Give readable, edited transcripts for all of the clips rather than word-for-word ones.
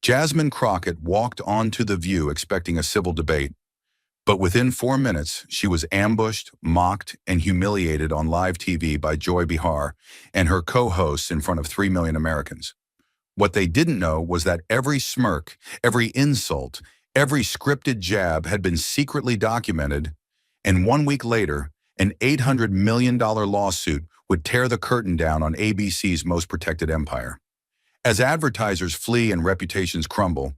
Jasmine Crockett walked onto the View expecting a civil debate, but within 4 minutes, she was ambushed, mocked, and humiliated on live TV by Joy Behar and her co-hosts in front of 3 million Americans. What they didn't know was that every smirk, every insult, every scripted jab had been secretly documented, and 1 week later, an $800 million lawsuit would tear the curtain down on ABC's most protected empire. As advertisers flee and reputations crumble,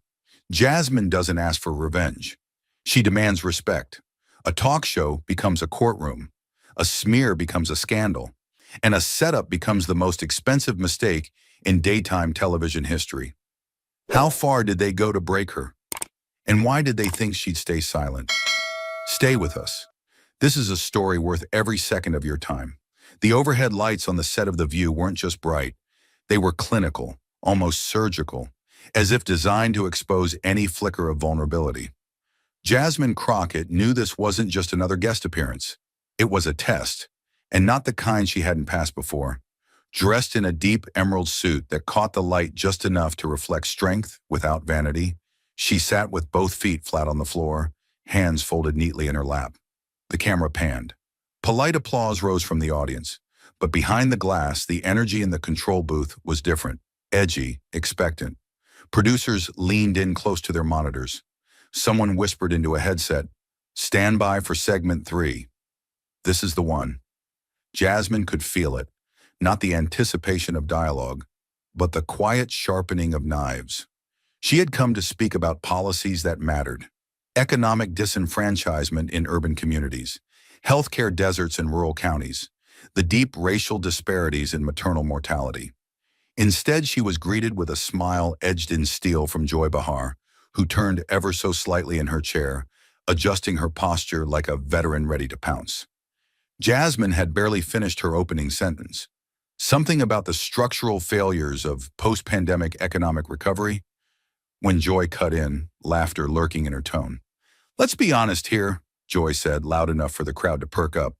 Jasmine doesn't ask for revenge. She demands respect. A talk show becomes a courtroom. A smear becomes a scandal. And a setup becomes the most expensive mistake in daytime television history. How far did they go to break her? And why did they think she'd stay silent? Stay with us. This is a story worth every second of your time. The overhead lights on the set of The View weren't just bright. They were clinical, almost surgical, as if designed to expose any flicker of vulnerability. Jasmine Crockett knew this wasn't just another guest appearance. It was a test, and not the kind she hadn't passed before. Dressed in a deep emerald suit that caught the light just enough to reflect strength without vanity, she sat with both feet flat on the floor, hands folded neatly in her lap. The camera panned. Polite applause rose from the audience, but behind the glass, the energy in the control booth was different, edgy, expectant. Producers leaned in close to their monitors. Someone whispered into a headset, "Stand by for segment 3. This is the one." Jasmine could feel it, not the anticipation of dialogue, but the quiet sharpening of knives. She had come to speak about policies that mattered: economic disenfranchisement in urban communities, healthcare deserts in rural counties, the deep racial disparities in maternal mortality. Instead, she was greeted with a smile edged in steel from Joy Behar, who turned ever so slightly in her chair, adjusting her posture like a veteran ready to pounce. Jasmine had barely finished her opening sentence. Something about the structural failures of post-pandemic economic recovery, when Joy cut in, laughter lurking in her tone. "Let's be honest here," Joy said, loud enough for the crowd to perk up.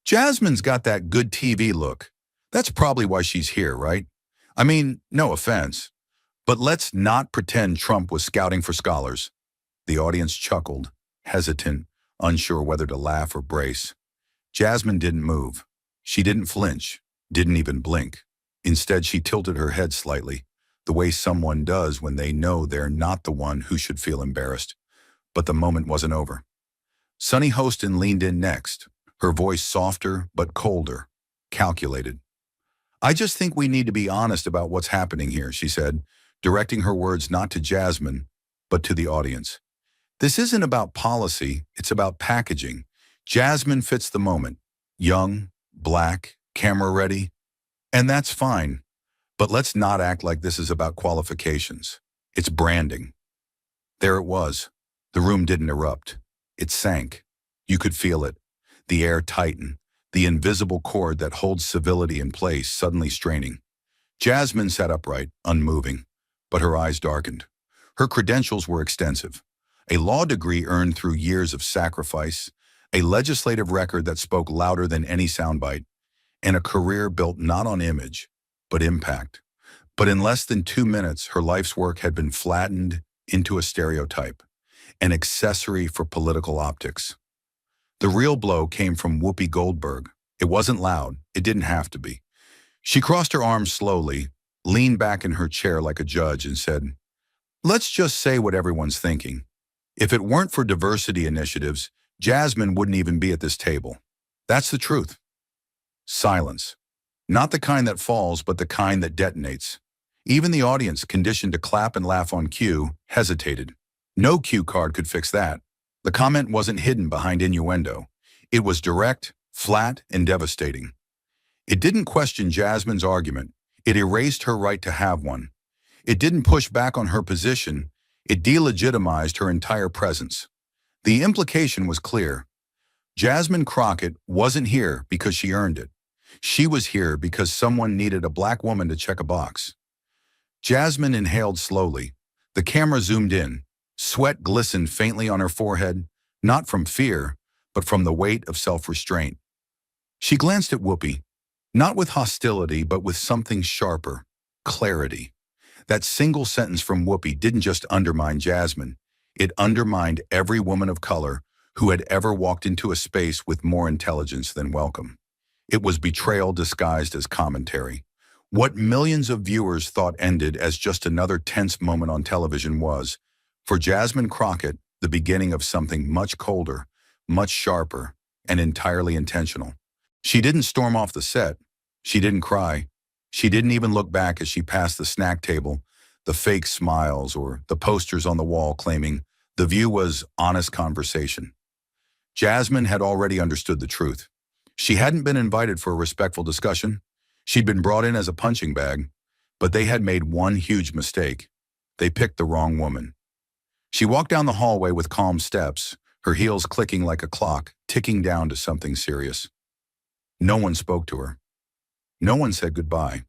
"Jasmine's got that good TV look. That's probably why she's here, right? I mean, no offense. But let's not pretend Trump was scouting for scholars." The audience chuckled, hesitant, unsure whether to laugh or brace. Jasmine didn't move. She didn't flinch, didn't even blink. Instead, she tilted her head slightly, the way someone does when they know they're not the one who should feel embarrassed. But the moment wasn't over. Sunny Hostin leaned in next, her voice softer but colder, calculated. "I just think we need to be honest about what's happening here," she said, directing her words not to Jasmine, but to the audience. "This isn't about policy, it's about packaging. Jasmine fits the moment. Young, black, camera-ready. And that's fine. But let's not act like this is about qualifications. It's branding." There it was. The room didn't erupt. It sank. You could feel it. The air tighten, the invisible cord that holds civility in place suddenly straining. Jasmine sat upright, unmoving, but her eyes darkened. Her credentials were extensive. A law degree earned through years of sacrifice, a legislative record that spoke louder than any soundbite, and a career built not on image, but impact. But in less than 2 minutes, her life's work had been flattened into a stereotype, an accessory for political optics. The real blow came from Whoopi Goldberg. It wasn't loud. It didn't have to be. She crossed her arms slowly, leaned back in her chair like a judge, and said, "Let's just say what everyone's thinking. If it weren't for diversity initiatives, Jasmine wouldn't even be at this table. That's the truth." Silence. Not the kind that falls, but the kind that detonates. Even the audience, conditioned to clap and laugh on cue, hesitated. No cue card could fix that. The comment wasn't hidden behind innuendo. It was direct, flat, and devastating. It didn't question Jasmine's argument. It erased her right to have one. It didn't push back on her position. It delegitimized her entire presence. The implication was clear. Jasmine Crockett wasn't here because she earned it. She was here because someone needed a black woman to check a box. Jasmine inhaled slowly. The camera zoomed in. Sweat glistened faintly on her forehead, not from fear, but from the weight of self-restraint. She glanced at Whoopi, not with hostility, but with something sharper: clarity. That single sentence from Whoopi didn't just undermine Jasmine. It undermined every woman of color who had ever walked into a space with more intelligence than welcome. It was betrayal disguised as commentary. What millions of viewers thought ended as just another tense moment on television was, for Jasmine Crockett, the beginning of something much colder, much sharper, and entirely intentional. She didn't storm off the set. She didn't cry. She didn't even look back as she passed the snack table, the fake smiles or the posters on the wall claiming the view was honest conversation. Jasmine had already understood the truth. She hadn't been invited for a respectful discussion. She'd been brought in as a punching bag, but they had made one huge mistake. They picked the wrong woman. She walked down the hallway with calm steps, her heels clicking like a clock, ticking down to something serious. No one spoke to her. No one said goodbye.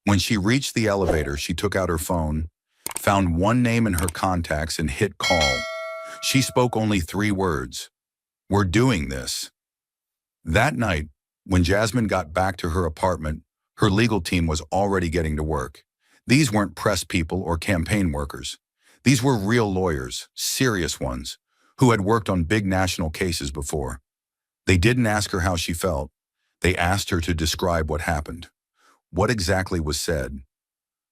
When she reached the elevator, she took out her phone, found one name in her contacts, and hit call. She spoke only 3 words. "We're doing this." That night, when Jasmine got back to her apartment, her legal team was already getting to work. These weren't press people or campaign workers. These were real lawyers, serious ones, who had worked on big national cases before. They didn't ask her how she felt. They asked her to describe what happened. What exactly was said?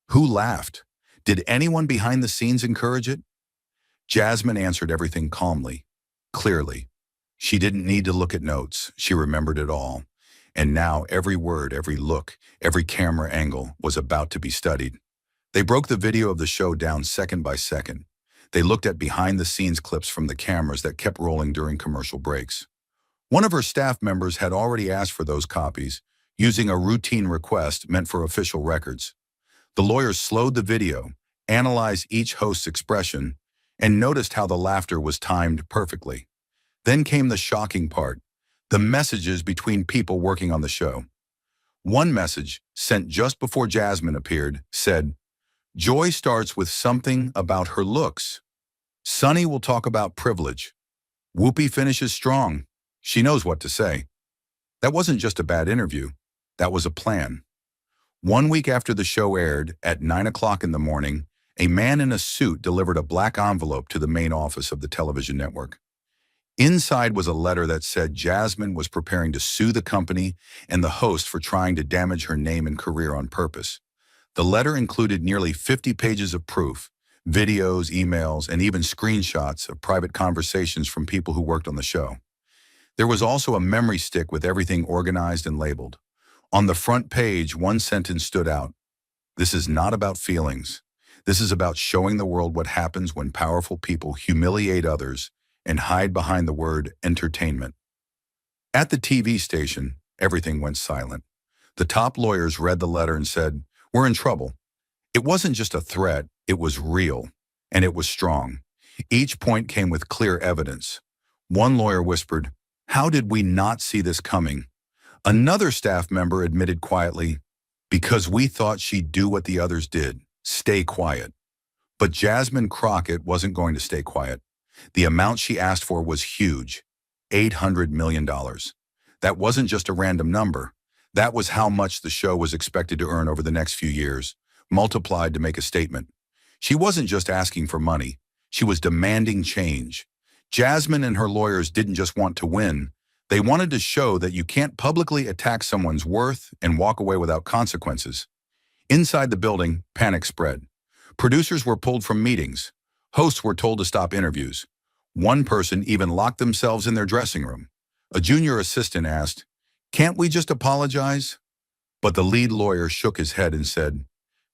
Who laughed? Did anyone behind the scenes encourage it? Jasmine answered everything calmly, clearly. She didn't need to look at notes. She remembered it all. And now every word, every look, every camera angle was about to be studied. They broke the video of the show down second by second. They looked at behind-the-scenes clips from the cameras that kept rolling during commercial breaks. One of her staff members had already asked for those copies, using a routine request meant for official records. The lawyers slowed the video, analyzed each host's expression, and noticed how the laughter was timed perfectly. Then came the shocking part, the messages between people working on the show. One message, sent just before Jasmine appeared, said, "Joy starts with something about her looks. Sunny will talk about privilege. Whoopi finishes strong. She knows what to say." That wasn't just a bad interview. That was a plan. 1 week after the show aired, at 9 o'clock in the morning, a man in a suit delivered a black envelope to the main office of the television network. Inside was a letter that said Jasmine was preparing to sue the company and the host for trying to damage her name and career on purpose. The letter included nearly 50 pages of proof, videos, emails, and even screenshots of private conversations from people who worked on the show. There was also a memory stick with everything organized and labeled. On the front page, one sentence stood out. "This is not about feelings. This is about showing the world what happens when powerful people humiliate others and hide behind the word entertainment." At the TV station, everything went silent. The top lawyers read the letter and said, "We're in trouble." It wasn't just a threat, it was real, and it was strong. Each point came with clear evidence. One lawyer whispered, "How did we not see this coming?" Another staff member admitted quietly, "Because we thought she'd do what the others did, stay quiet." But Jasmine Crockett wasn't going to stay quiet. The amount she asked for was huge, $800 million. That wasn't just a random number. That was how much the show was expected to earn over the next few years, multiplied to make a statement. She wasn't just asking for money. She was demanding change. Jasmine and her lawyers didn't just want to win. They wanted to show that you can't publicly attack someone's worth and walk away without consequences. Inside the building, panic spread. Producers were pulled from meetings. Hosts were told to stop interviews. One person even locked themselves in their dressing room. A junior assistant asked, "Can't we just apologize?" But the lead lawyer shook his head and said,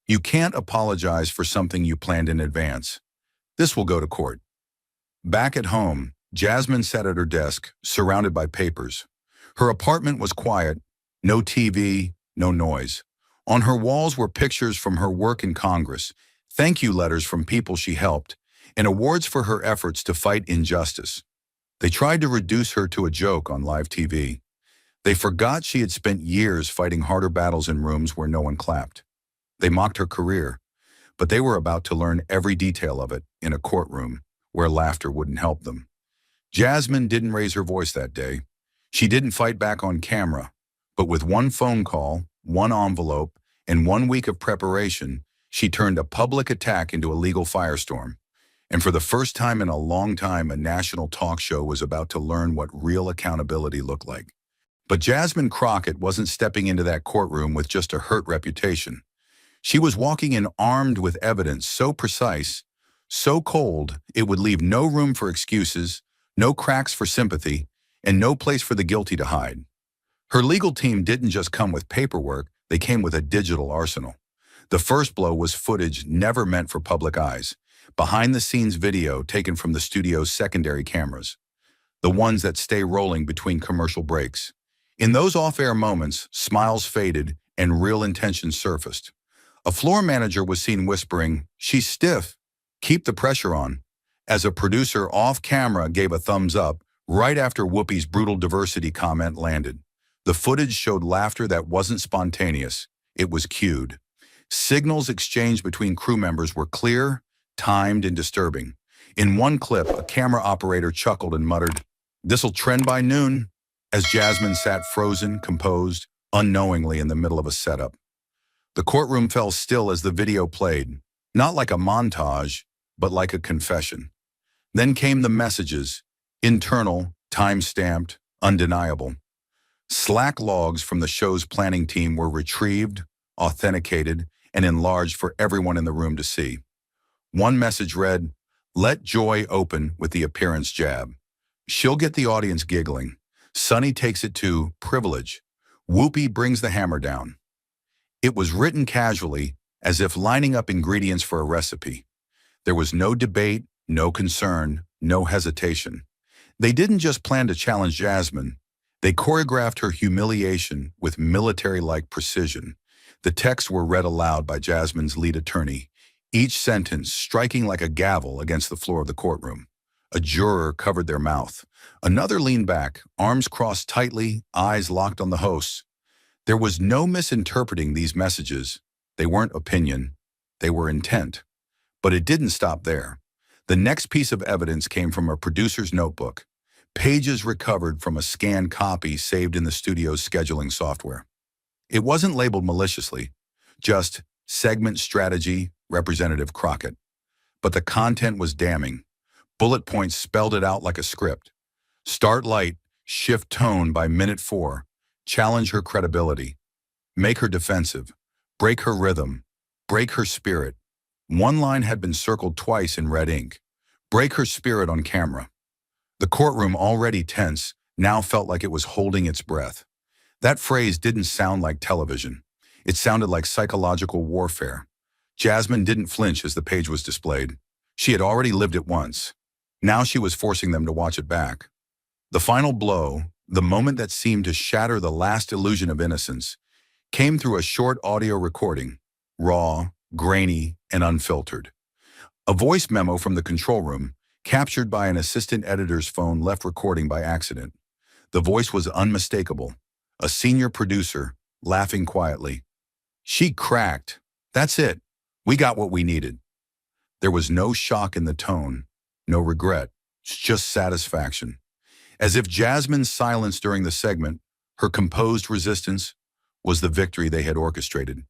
"You can't apologize for something you planned in advance. This will go to court." Back at home, Jasmine sat at her desk, surrounded by papers. Her apartment was quiet, no TV, no noise. On her walls were pictures from her work in Congress, thank you letters from people she helped, and awards for her efforts to fight injustice. They tried to reduce her to a joke on live TV. They forgot she had spent years fighting harder battles in rooms where no one clapped. They mocked her career, but they were about to learn every detail of it in a courtroom where laughter wouldn't help them. Jasmine didn't raise her voice that day. She didn't fight back on camera, but with one phone call, one envelope, and 1 week of preparation, She turned a public attack into a legal firestorm. And for the first time in a long time, a national talk show was about to learn what real accountability looked like. But Jasmine Crockett wasn't stepping into that courtroom with just a hurt reputation. She was walking in armed with evidence so precise, so cold, it would leave no room for excuses, no cracks for sympathy, and no place for the guilty to hide. Her legal team didn't just come with paperwork, they came with a digital arsenal. The first blow was footage never meant for public eyes, behind-the-scenes video taken from the studio's secondary cameras, the ones that stay rolling between commercial breaks. In those off-air moments, smiles faded and real intentions surfaced. A floor manager was seen whispering, "She's stiff. Keep the pressure on," as a producer off-camera gave a thumbs up right after Whoopi's brutal diversity comment landed. The footage showed laughter that wasn't spontaneous. It was cued. Signals exchanged between crew members were clear, timed, and disturbing. In one clip, a camera operator chuckled and muttered, "This'll trend by noon," as Jasmine sat frozen, composed, unknowingly in the middle of a setup. The courtroom fell still as the video played, not like a montage, but like a confession. Then came the messages, internal, time-stamped, undeniable. Slack logs from the show's planning team were retrieved, authenticated, and enlarged for everyone in the room to see. One message read, "Let joy open with the appearance jab. She'll get the audience giggling. Sunny takes it to privilege. Whoopi brings the hammer down." It was written casually, as if lining up ingredients for a recipe. There was no debate, no concern, no hesitation. They didn't just plan to challenge Jasmine. They choreographed her humiliation with military-like precision. The texts were read aloud by Jasmine's lead attorney, each sentence striking like a gavel against the floor of the courtroom. A juror covered their mouth. Another leaned back, arms crossed tightly, eyes locked on the hosts. There was no misinterpreting these messages. They weren't opinion. They were intent. But it didn't stop there. The next piece of evidence came from a producer's notebook, pages recovered from a scanned copy saved in the studio's scheduling software. It wasn't labeled maliciously, just segment strategy, Representative Crockett. But the content was damning. Bullet points spelled it out like a script. Start light, shift tone by minute 4, challenge her credibility, make her defensive, break her rhythm, break her spirit. One line had been circled twice in red ink. Break her spirit on camera. The courtroom, already tense, now felt like it was holding its breath. That phrase didn't sound like television. It sounded like psychological warfare. Jasmine didn't flinch as the page was displayed. She had already lived it once. Now she was forcing them to watch it back. The final blow, the moment that seemed to shatter the last illusion of innocence, came through a short audio recording, raw, grainy, and unfiltered. A voice memo from the control room, captured by an assistant editor's phone, left recording by accident. The voice was unmistakable. A senior producer, laughing quietly. "She cracked. That's it. We got what we needed." There was no shock in the tone, no regret, just satisfaction. As if Jasmine's silence during the segment, her composed resistance, was the victory they had orchestrated.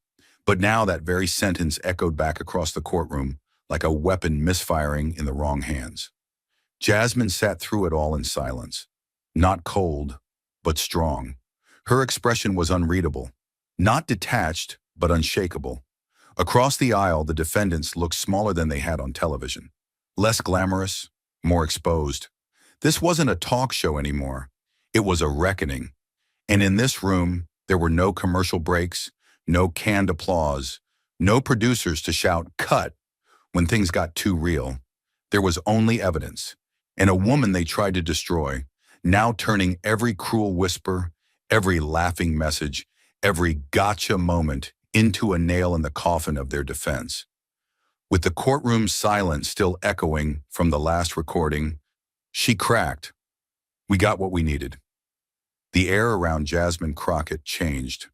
But now that very sentence echoed back across the courtroom like a weapon misfiring in the wrong hands. Jasmine sat through it all in silence. Not cold, but strong. Her expression was unreadable. Not detached, but unshakable. Across the aisle, the defendants looked smaller than they had on television. Less glamorous, more exposed. This wasn't a talk show anymore. It was a reckoning. And in this room, there were no commercial breaks, no canned applause, no producers to shout, "Cut," when things got too real. There was only evidence, and a woman they tried to destroy, now turning every cruel whisper, every laughing message, every gotcha moment into a nail in the coffin of their defense. With the courtroom silence still echoing from the last recording, "She cracked. We got what we needed." The air around Jasmine Crockett changed.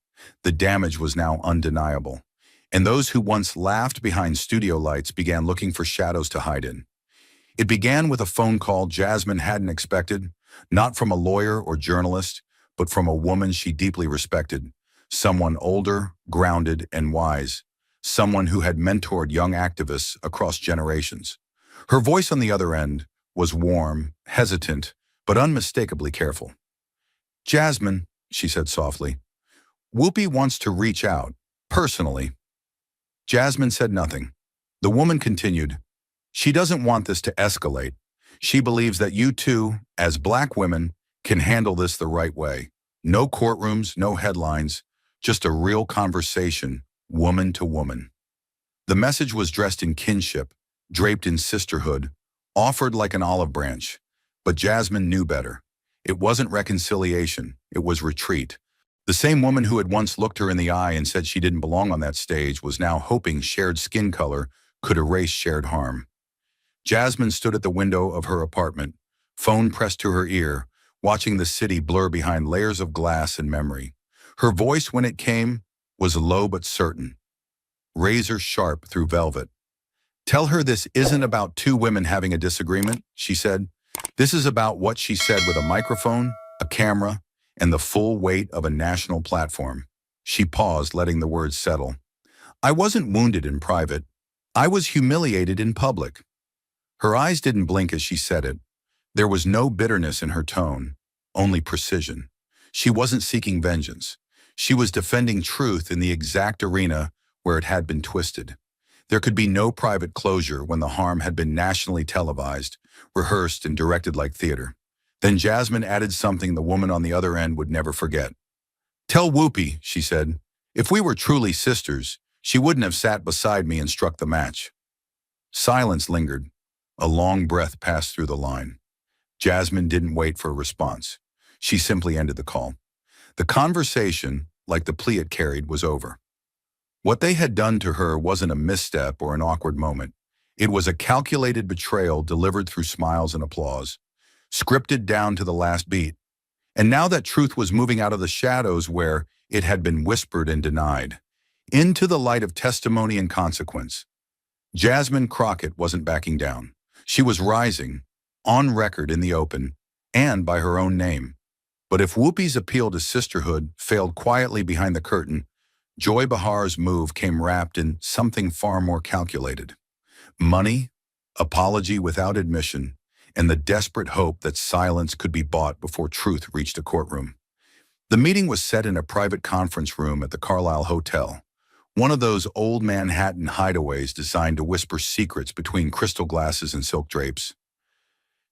The damage was now undeniable, and those who once laughed behind studio lights began looking for shadows to hide in. It began with a phone call Jasmine hadn't expected, not from a lawyer or journalist, but from a woman she deeply respected, someone older, grounded, and wise. someone who had mentored young activists across generations. Her voice on the other end was warm, hesitant, but unmistakably careful. "Jasmine," she said softly, "Whoopi wants to reach out, personally." Jasmine said nothing. The woman continued, "She doesn't want this to escalate. She believes that you two, as Black women, can handle this the right way. No courtrooms, no headlines, just a real conversation, woman to woman." The message was dressed in kinship, draped in sisterhood, offered like an olive branch. But Jasmine knew better. It wasn't reconciliation, it was retreat. The same woman who had once looked her in the eye and said she didn't belong on that stage was now hoping shared skin color could erase shared harm. Jasmine stood at the window of her apartment, phone pressed to her ear, watching the city blur behind layers of glass and memory. Her voice, when it came, was low but certain, razor sharp through velvet. "Tell her this isn't about two women having a disagreement," she said. "This is about what she said with a microphone, a camera, and the full weight of a national platform." She paused, letting the words settle. "I wasn't wounded in private. I was humiliated in public." Her eyes didn't blink as she said it. There was no bitterness in her tone, only precision. She wasn't seeking vengeance. She was defending truth in the exact arena where it had been twisted. There could be no private closure when the harm had been nationally televised, rehearsed, and directed like theater. Then Jasmine added something the woman on the other end would never forget. "Tell Whoopi," she said, "if we were truly sisters, she wouldn't have sat beside me and struck the match." Silence lingered. A long breath passed through the line. Jasmine didn't wait for a response. She simply ended the call. The conversation, like the plea it carried, was over. What they had done to her wasn't a misstep or an awkward moment. It was a calculated betrayal delivered through smiles and applause, scripted down to the last beat. And now that truth was moving out of the shadows where it had been whispered and denied, into the light of testimony and consequence. Jasmine Crockett wasn't backing down. She was rising, on record in the open, and by her own name. But if Whoopi's appeal to sisterhood failed quietly behind the curtain, Joy Behar's move came wrapped in something far more calculated. Money, apology without admission, and the desperate hope that silence could be bought before truth reached a courtroom. The meeting was set in a private conference room at the Carlisle Hotel, one of those old Manhattan hideaways designed to whisper secrets between crystal glasses and silk drapes.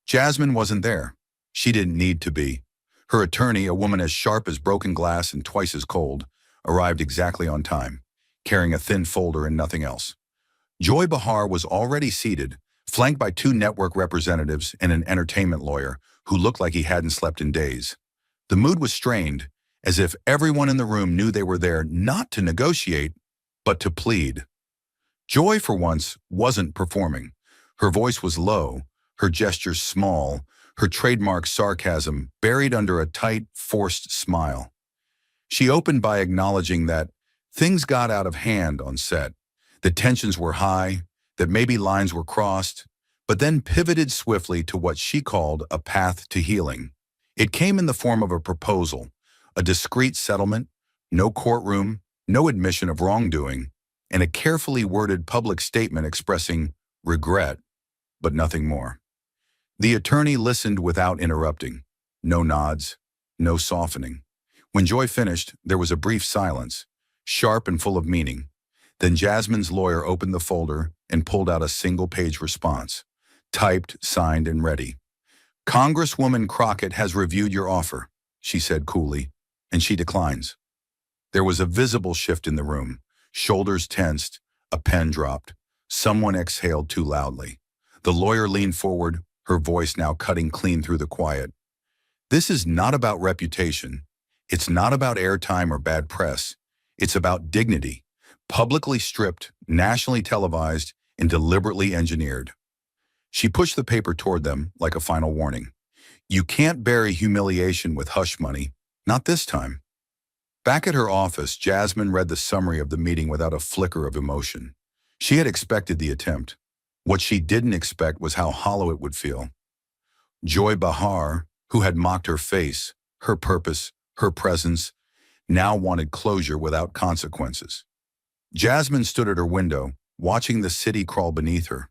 Jasmine wasn't there. She didn't need to be. Her attorney, a woman as sharp as broken glass and twice as cold, arrived exactly on time, carrying a thin folder and nothing else. Joy Behar was already seated, flanked by two network representatives and an entertainment lawyer who looked like he hadn't slept in days. The mood was strained, as if everyone in the room knew they were there not to negotiate, but to plead. Joy, for once, wasn't performing. Her voice was low, her gestures small, her trademark sarcasm buried under a tight, forced smile. She opened by acknowledging that things got out of hand on set, that tensions were high, that maybe lines were crossed, but then pivoted swiftly to what she called a path to healing. It came in the form of a proposal, a discreet settlement, no courtroom, no admission of wrongdoing, and a carefully worded public statement expressing regret, but nothing more. The attorney listened without interrupting. No nods, no softening. When Joy finished, there was a brief silence, sharp and full of meaning. Then Jasmine's lawyer opened the folder and pulled out a single-page response, typed, signed, and ready. "Congresswoman Crockett has reviewed your offer," she said coolly, "and she declines." There was a visible shift in the room. Shoulders tensed, a pen dropped. Someone exhaled too loudly. The lawyer leaned forward, her voice now cutting clean through the quiet. "This is not about reputation. It's not about airtime or bad press. It's about dignity, publicly stripped, nationally televised, and deliberately engineered." She pushed the paper toward them like a final warning. "You can't bury humiliation with hush money, not this time." Back at her office, Jasmine read the summary of the meeting without a flicker of emotion. She had expected the attempt. What she didn't expect was how hollow it would feel. Joy Behar, who had mocked her face, her purpose, her presence, now wanted closure without consequences. Jasmine stood at her window, watching the city crawl beneath her.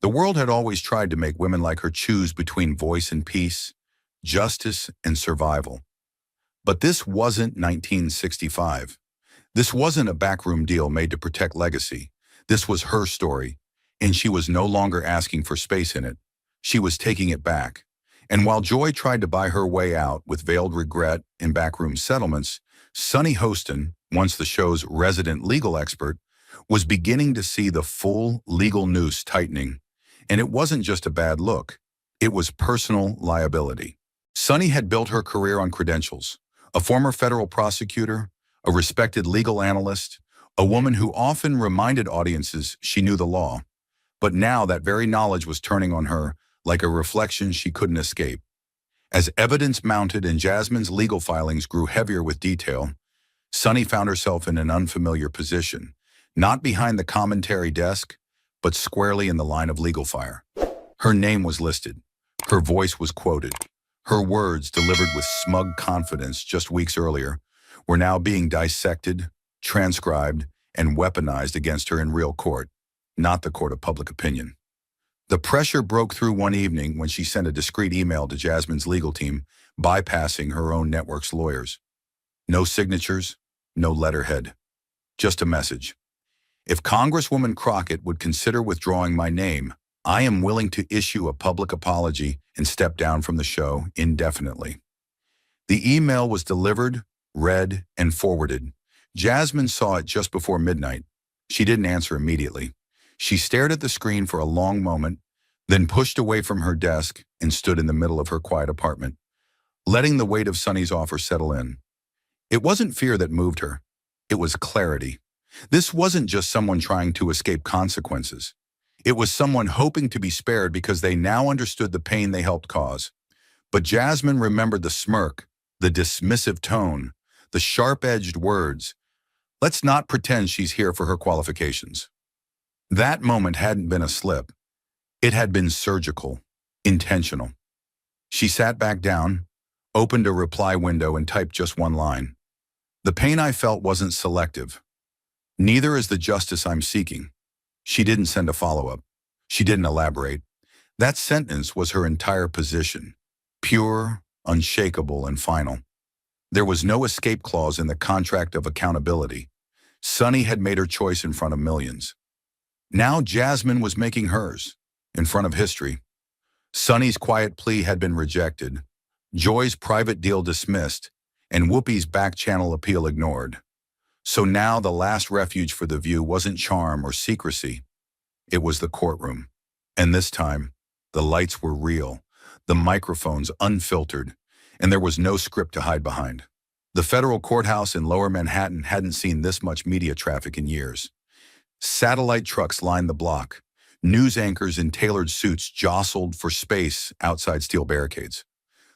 The world had always tried to make women like her choose between voice and peace, justice and survival. But this wasn't 1965. This wasn't a backroom deal made to protect legacy. This was her story, and she was no longer asking for space in it. She was taking it back. And while Joy tried to buy her way out with veiled regret and backroom settlements, Sunny Hostin, once the show's resident legal expert, was beginning to see the full legal noose tightening. And it wasn't just a bad look. It was personal liability. Sunny had built her career on credentials: a former federal prosecutor, a respected legal analyst, a woman who often reminded audiences she knew the law. But now that very knowledge was turning on her like a reflection she couldn't escape. As evidence mounted and Jasmine's legal filings grew heavier with detail, Sunny found herself in an unfamiliar position, not behind the commentary desk, but squarely in the line of legal fire. Her name was listed. Her voice was quoted. Her words, delivered with smug confidence just weeks earlier, were now being dissected, transcribed, and weaponized against her in real court, not the court of public opinion. The pressure broke through one evening when she sent a discreet email to Jasmine's legal team, bypassing her own network's lawyers. No signatures, no letterhead, just a message. If Congresswoman Crockett would consider withdrawing my name, I am willing to issue a public apology and step down from the show indefinitely. The email was delivered, read, and forwarded. Jasmine saw it just before midnight. She didn't answer immediately. She stared at the screen for a long moment, then pushed away from her desk and stood in the middle of her quiet apartment, letting the weight of Sunny's offer settle in. It wasn't fear that moved her. It was clarity. This wasn't just someone trying to escape consequences. It was someone hoping to be spared because they now understood the pain they helped cause. But Jasmine remembered the smirk, the dismissive tone, the sharp-edged words. Let's not pretend she's here for her qualifications. That moment hadn't been a slip. It had been surgical, intentional. She sat back down, opened a reply window, and typed just one line. The pain I felt wasn't selective. Neither is the justice I'm seeking. She didn't send a follow-up. She didn't elaborate. That sentence was her entire position, pure, unshakable, and final. There was no escape clause in the contract of accountability. Sunny had made her choice in front of millions. Now Jasmine was making hers, in front of history. Sunny's quiet plea had been rejected, Joy's private deal dismissed, and Whoopi's back-channel appeal ignored. So now the last refuge for The View wasn't charm or secrecy. It was the courtroom. And this time, the lights were real, the microphones unfiltered, and there was no script to hide behind. The federal courthouse in Lower Manhattan hadn't seen this much media traffic in years. Satellite trucks lined the block. News anchors in tailored suits jostled for space outside steel barricades.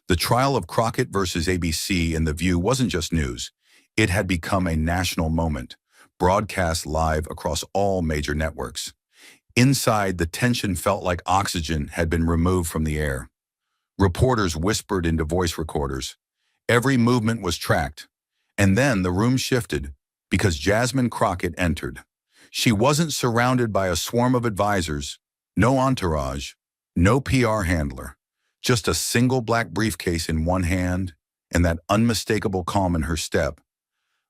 The trial of Crockett versus ABC in The View wasn't just news. It had become a national moment, broadcast live across all major networks. Inside, the tension felt like oxygen had been removed from the air. Reporters whispered into voice recorders. Every movement was tracked. And then the room shifted because Jasmine Crockett entered. She wasn't surrounded by a swarm of advisors, no entourage, no PR handler, just a single black briefcase in one hand and that unmistakable calm in her step,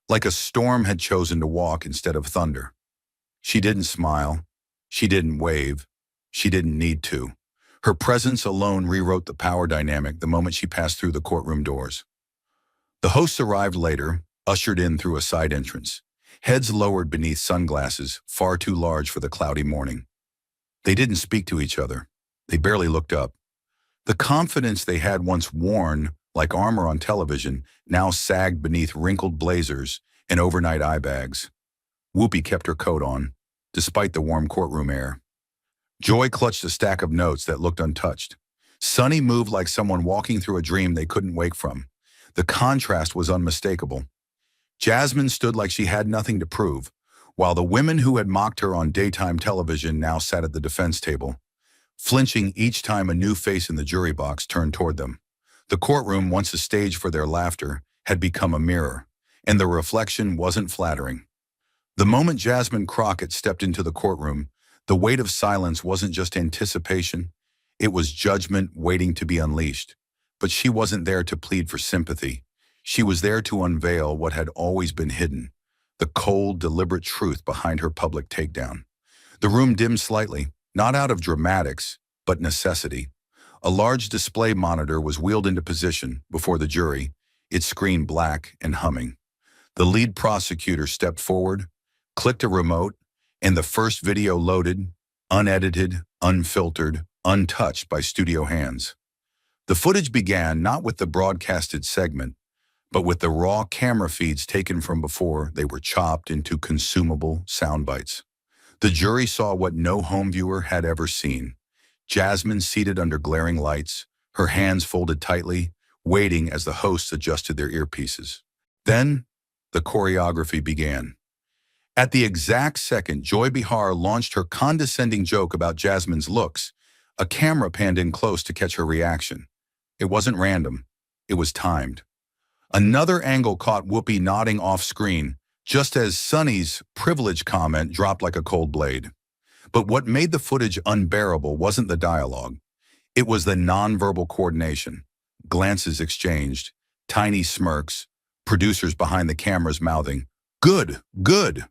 like a storm had chosen to walk instead of thunder. She didn't smile. She didn't wave. She didn't need to. Her presence alone rewrote the power dynamic the moment she passed through the courtroom doors. The hosts arrived later, ushered in through a side entrance, heads lowered beneath sunglasses far too large for the cloudy morning. They didn't speak to each other. They barely looked up. The confidence they had once worn, like armor on television, now sagged beneath wrinkled blazers and overnight eye bags. Whoopi kept her coat on, despite the warm courtroom air. Joy clutched a stack of notes that looked untouched. Sunny moved like someone walking through a dream they couldn't wake from. The contrast was unmistakable. Jasmine stood like she had nothing to prove, while the women who had mocked her on daytime television now sat at the defense table, flinching each time a new face in the jury box turned toward them. The courtroom, once a stage for their laughter, had become a mirror, and the reflection wasn't flattering. The moment Jasmine Crockett stepped into the courtroom, the weight of silence wasn't just anticipation, it was judgment waiting to be unleashed. But she wasn't there to plead for sympathy. She was there to unveil what had always been hidden, the cold, deliberate truth behind her public takedown. The room dimmed slightly, not out of dramatics, but necessity. A large display monitor was wheeled into position before the jury, its screen black and humming. The lead prosecutor stepped forward, clicked a remote, and the first video loaded, unedited, unfiltered, untouched by studio hands. The footage began not with the broadcasted segment, but with the raw camera feeds taken from before they were chopped into consumable sound bites. The jury saw what no home viewer had ever seen. Jasmine seated under glaring lights, her hands folded tightly, waiting as the hosts adjusted their earpieces. Then, the choreography began. At the exact second Joy Behar launched her condescending joke about Jasmine's looks, a camera panned in close to catch her reaction. It wasn't random. It was timed. Another angle caught Whoopi nodding off-screen, just as Sunny's privilege comment dropped like a cold blade. But what made the footage unbearable wasn't the dialogue. It was the nonverbal coordination. Glances exchanged, tiny smirks, producers behind the cameras mouthing, "Good, good."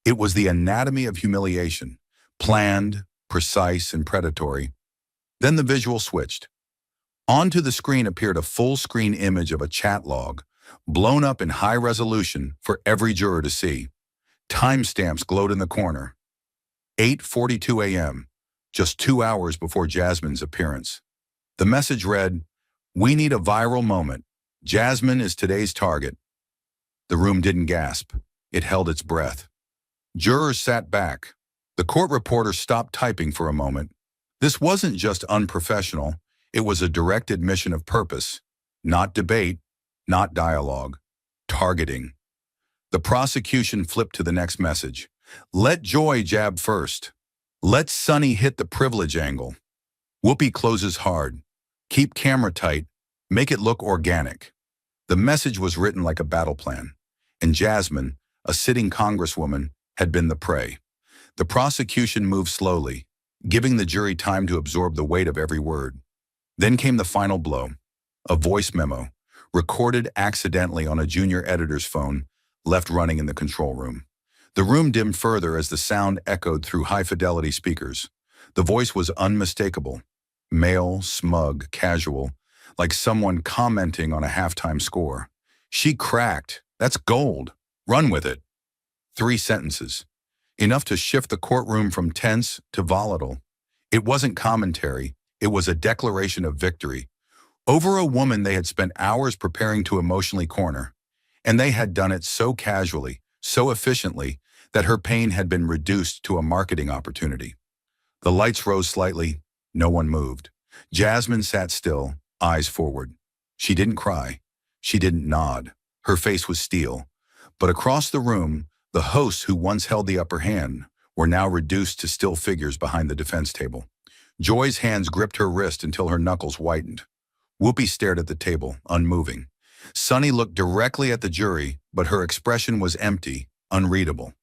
It was the anatomy of humiliation, planned, precise, and predatory. Then the visual switched. Onto the screen appeared a full-screen image of a chat log, blown up in high resolution for every juror to see. Timestamps glowed in the corner. 8:42 a.m., just 2 hours before Jasmine's appearance. The message read, "We need a viral moment. Jasmine is today's target." The room didn't gasp. It held its breath. Jurors sat back. The court reporter stopped typing for a moment. This wasn't just unprofessional. It was a direct admission of purpose. Not debate, not dialogue. Targeting. The prosecution flipped to the next message. "Let Joy jab first. Let Sunny hit the privilege angle. Whoopi closes hard. Keep camera tight. Make it look organic." The message was written like a battle plan. And Jasmine, a sitting congresswoman, had been the prey. The prosecution moved slowly, giving the jury time to absorb the weight of every word. Then came the final blow, a voice memo, recorded accidentally on a junior editor's phone, left running in the control room. The room dimmed further as the sound echoed through high-fidelity speakers. The voice was unmistakable, male, smug, casual, like someone commenting on a halftime score. "She cracked. That's gold. Run with it." 3 sentences, enough to shift the courtroom from tense to volatile. It wasn't commentary. It was a declaration of victory over a woman they had spent hours preparing to emotionally corner. And they had done it so casually, so efficiently, that her pain had been reduced to a marketing opportunity. The lights rose slightly. No one moved. Jasmine sat still, eyes forward. She didn't cry. She didn't nod. Her face was steel. But across the room, the hosts who once held the upper hand were now reduced to still figures behind the defense table. Joy's hands gripped her wrist until her knuckles whitened. Whoopi stared at the table, unmoving. Sunny looked directly at the jury, but her expression was empty, unreadable.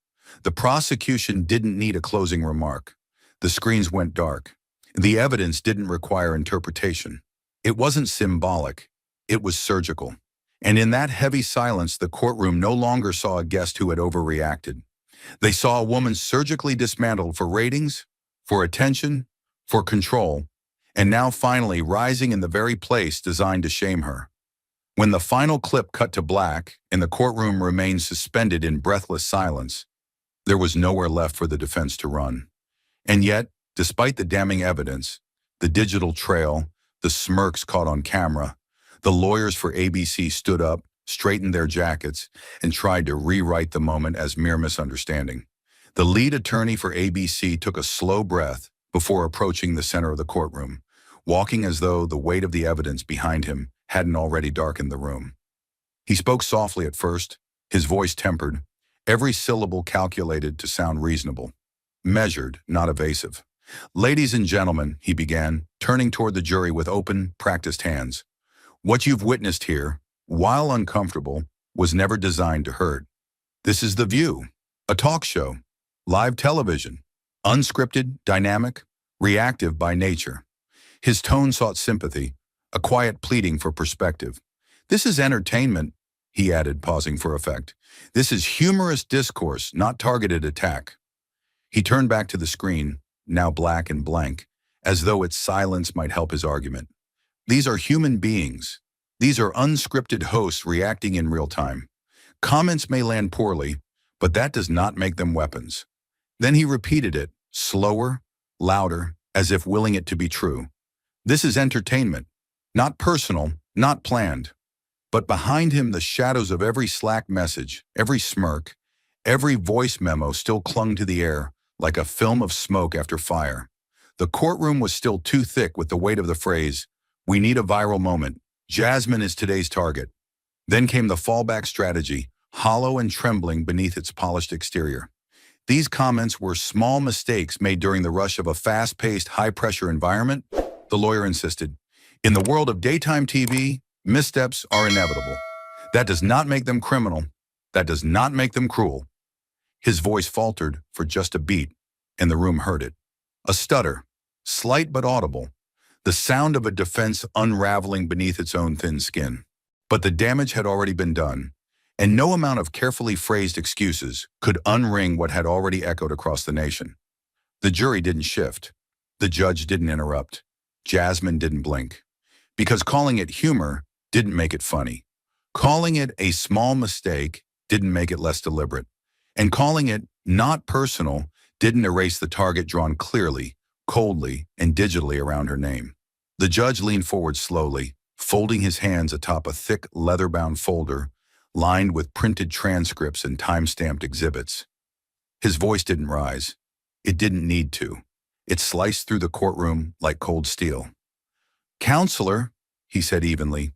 The prosecution didn't need a closing remark. The screens went dark. The evidence didn't require interpretation. It wasn't symbolic. It was surgical. And in that heavy silence, the courtroom no longer saw a guest who had overreacted. They saw a woman surgically dismantled for ratings, for attention, for control, and now finally rising in the very place designed to shame her. When the final clip cut to black and the courtroom remained suspended in breathless silence, there was nowhere left for the defense to run. And yet, despite the damning evidence, the digital trail, the smirks caught on camera, the lawyers for ABC stood up, straightened their jackets, and tried to rewrite the moment as mere misunderstanding. The lead attorney for ABC took a slow breath before approaching the center of the courtroom, walking as though the weight of the evidence behind him hadn't already darkened the room. He spoke softly at first, his voice tempered, every syllable calculated to sound reasonable, measured, not evasive. "Ladies and gentlemen," he began, turning toward the jury with open, practiced hands. "What you've witnessed here, while uncomfortable, was never designed to hurt. This is the view. A talk show, live television, unscripted, dynamic, reactive by nature. His tone sought sympathy, a quiet pleading for perspective. This is entertainment, he added, pausing for effect. This is humorous discourse, not targeted attack. He turned back to the screen, now black and blank, as though its silence might help his argument. These are human beings. These are unscripted hosts reacting in real time. Comments may land poorly, but that does not make them weapons. Then he repeated it, slower, louder, as if willing it to be true. This is entertainment, not personal, not planned. But behind him, the shadows of every Slack message, every smirk, every voice memo still clung to the air, like a film of smoke after fire. The courtroom was still too thick with the weight of the phrase, "We need a viral moment. Jasmine is today's target." Then came the fallback strategy, hollow and trembling beneath its polished exterior. These comments were small mistakes made during the rush of a fast-paced, high-pressure environment, the lawyer insisted. In the world of daytime TV, missteps are inevitable. That does not make them criminal. That does not make them cruel. His voice faltered for just a beat, and the room heard it. A stutter, slight but audible, the sound of a defense unraveling beneath its own thin skin. But the damage had already been done, and no amount of carefully phrased excuses could unring what had already echoed across the nation. The jury didn't shift. The judge didn't interrupt. Jasmine didn't blink. Because calling it humor didn't make it funny. Calling it a small mistake didn't make it less deliberate. And calling it not personal didn't erase the target drawn clearly, coldly, and digitally around her name. The judge leaned forward slowly, folding his hands atop a thick, leather-bound folder lined with printed transcripts and time-stamped exhibits. His voice didn't rise. It didn't need to. It sliced through the courtroom like cold steel. "Counselor," he said evenly,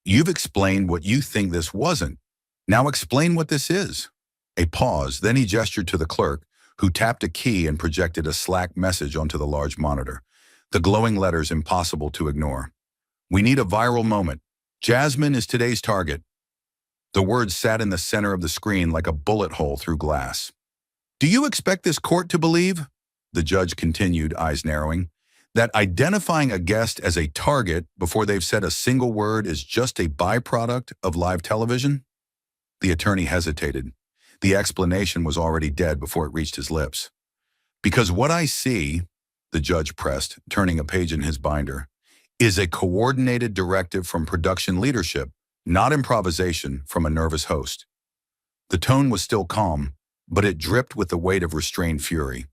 "you've explained what you think this wasn't. Now explain what this is." A pause, then he gestured to the clerk, who tapped a key and projected a Slack message onto the large monitor, the glowing letters impossible to ignore. "We need a viral moment. Jasmine is today's target." The words sat in the center of the screen like a bullet hole through glass. "Do you expect this court to believe," the judge continued, eyes narrowing, "that identifying a guest as a target before they've said a single word is just a byproduct of live television?" The attorney hesitated. The explanation was already dead before it reached his lips. "Because what I see," the judge pressed, turning a page in his binder, "is a coordinated directive from production leadership, not improvisation from a nervous host." The tone was still calm, but it dripped with the weight of restrained fury.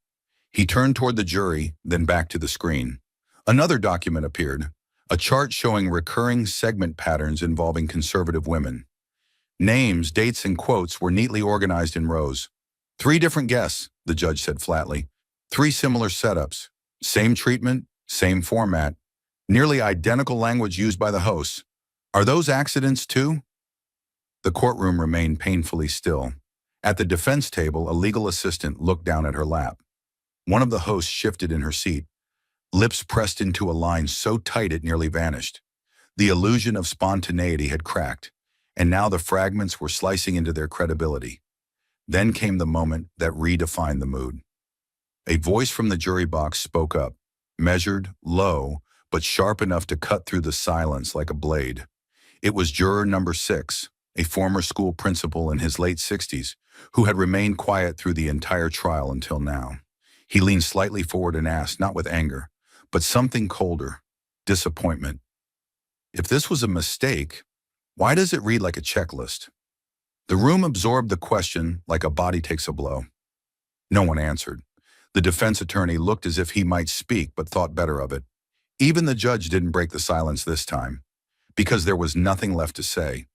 He turned toward the jury, then back to the screen. Another document appeared, a chart showing recurring segment patterns involving conservative women. Names, dates, and quotes were neatly organized in rows. 3 different guests, the judge said flatly. 3 similar setups. Same treatment, same format, nearly identical language used by the hosts. Are those accidents too? The courtroom remained painfully still. At the defense table, a legal assistant looked down at her lap. One of the hosts shifted in her seat, lips pressed into a line so tight it nearly vanished. The illusion of spontaneity had cracked, and now the fragments were slicing into their credibility. Then came the moment that redefined the mood. A voice from the jury box spoke up, measured, low, but sharp enough to cut through the silence like a blade. It was juror number 6, a former school principal in his late 60s, who had remained quiet through the entire trial until now. He leaned slightly forward and asked, not with anger, but something colder, disappointment. "If this was a mistake, why does it read like a checklist?" The room absorbed the question like a body takes a blow. No one answered. The defense attorney looked as if he might speak but thought better of it. Even the judge didn't break the silence this time, because there was nothing left to say.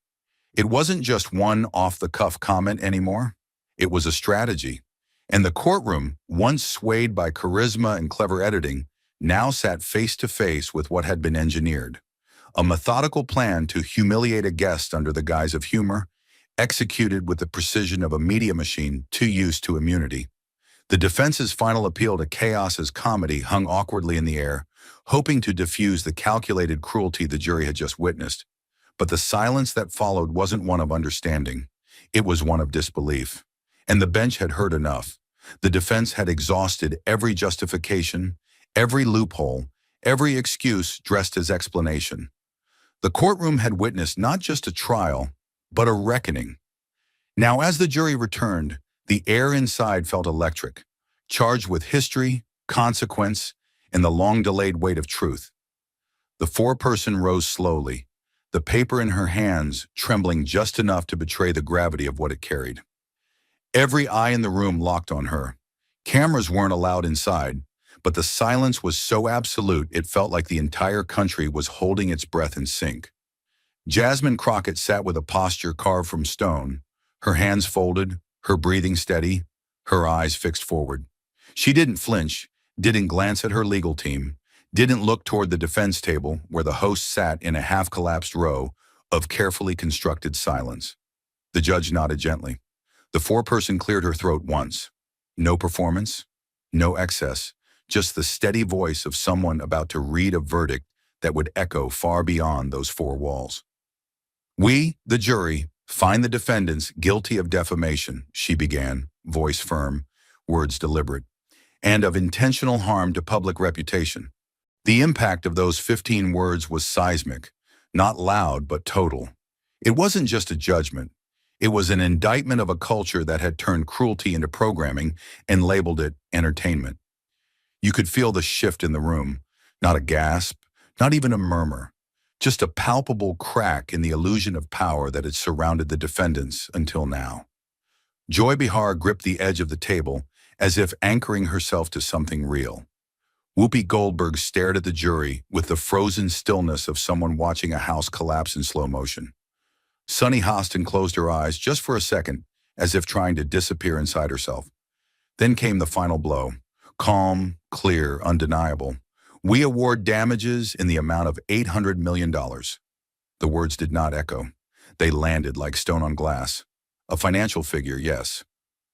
It wasn't just one off-the-cuff comment anymore. It was a strategy. And the courtroom, once swayed by charisma and clever editing, now sat face-to-face with what had been engineered. A methodical plan to humiliate a guest under the guise of humor, executed with the precision of a media machine too used to immunity. The defense's final appeal to chaos as comedy hung awkwardly in the air, hoping to diffuse the calculated cruelty the jury had just witnessed. But the silence that followed wasn't one of understanding. It was one of disbelief. And the bench had heard enough. The defense had exhausted every justification, every loophole, every excuse dressed as explanation. The courtroom had witnessed not just a trial, but a reckoning. Now, as the jury returned, the air inside felt electric, charged with history, consequence, and the long-delayed weight of truth. The foreperson rose slowly, the paper in her hands trembling just enough to betray the gravity of what it carried. Every eye in the room locked on her. Cameras weren't allowed inside, but the silence was so absolute it felt like the entire country was holding its breath in sync. Jasmine Crockett sat with a posture carved from stone, her hands folded, her breathing steady, her eyes fixed forward. She didn't flinch, didn't glance at her legal team, didn't look toward the defense table where the host sat in a half-collapsed row of carefully constructed silence. The judge nodded gently. The foreperson cleared her throat once. No performance, no excess, just the steady voice of someone about to read a verdict that would echo far beyond those four walls. "We, the jury, find the defendants guilty of defamation," she began, voice firm, words deliberate, "and of intentional harm to public reputation." The impact of those 15 words was seismic, not loud but total. It wasn't just a judgment. It was an indictment of a culture that had turned cruelty into programming and labeled it entertainment. You could feel the shift in the room, not a gasp, not even a murmur, just a palpable crack in the illusion of power that had surrounded the defendants until now. Joy Behar gripped the edge of the table as if anchoring herself to something real. Whoopi Goldberg stared at the jury with the frozen stillness of someone watching a house collapse in slow motion. Sunny Hostin closed her eyes just for a second, as if trying to disappear inside herself. Then came the final blow. Calm, clear, undeniable. "We award damages in the amount of $800 million. The words did not echo. They landed like stone on glass. A financial figure, yes.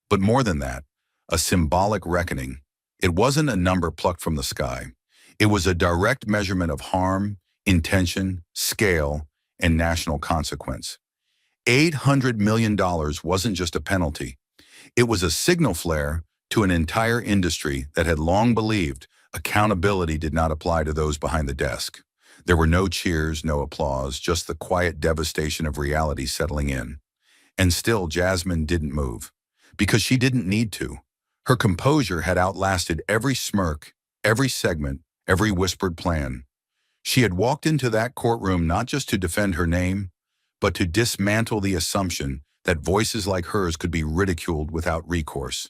But more than that, a symbolic reckoning. It wasn't a number plucked from the sky. It was a direct measurement of harm, intention, scale, and national consequence. $800 million wasn't just a penalty. It was a signal flare to an entire industry that had long believed accountability did not apply to those behind the desk. There were no cheers, no applause, just the quiet devastation of reality settling in. And still Jasmine didn't move, because she didn't need to. Her composure had outlasted every smirk, every segment, every whispered plan. She had walked into that courtroom not just to defend her name, but to dismantle the assumption that voices like hers could be ridiculed without recourse.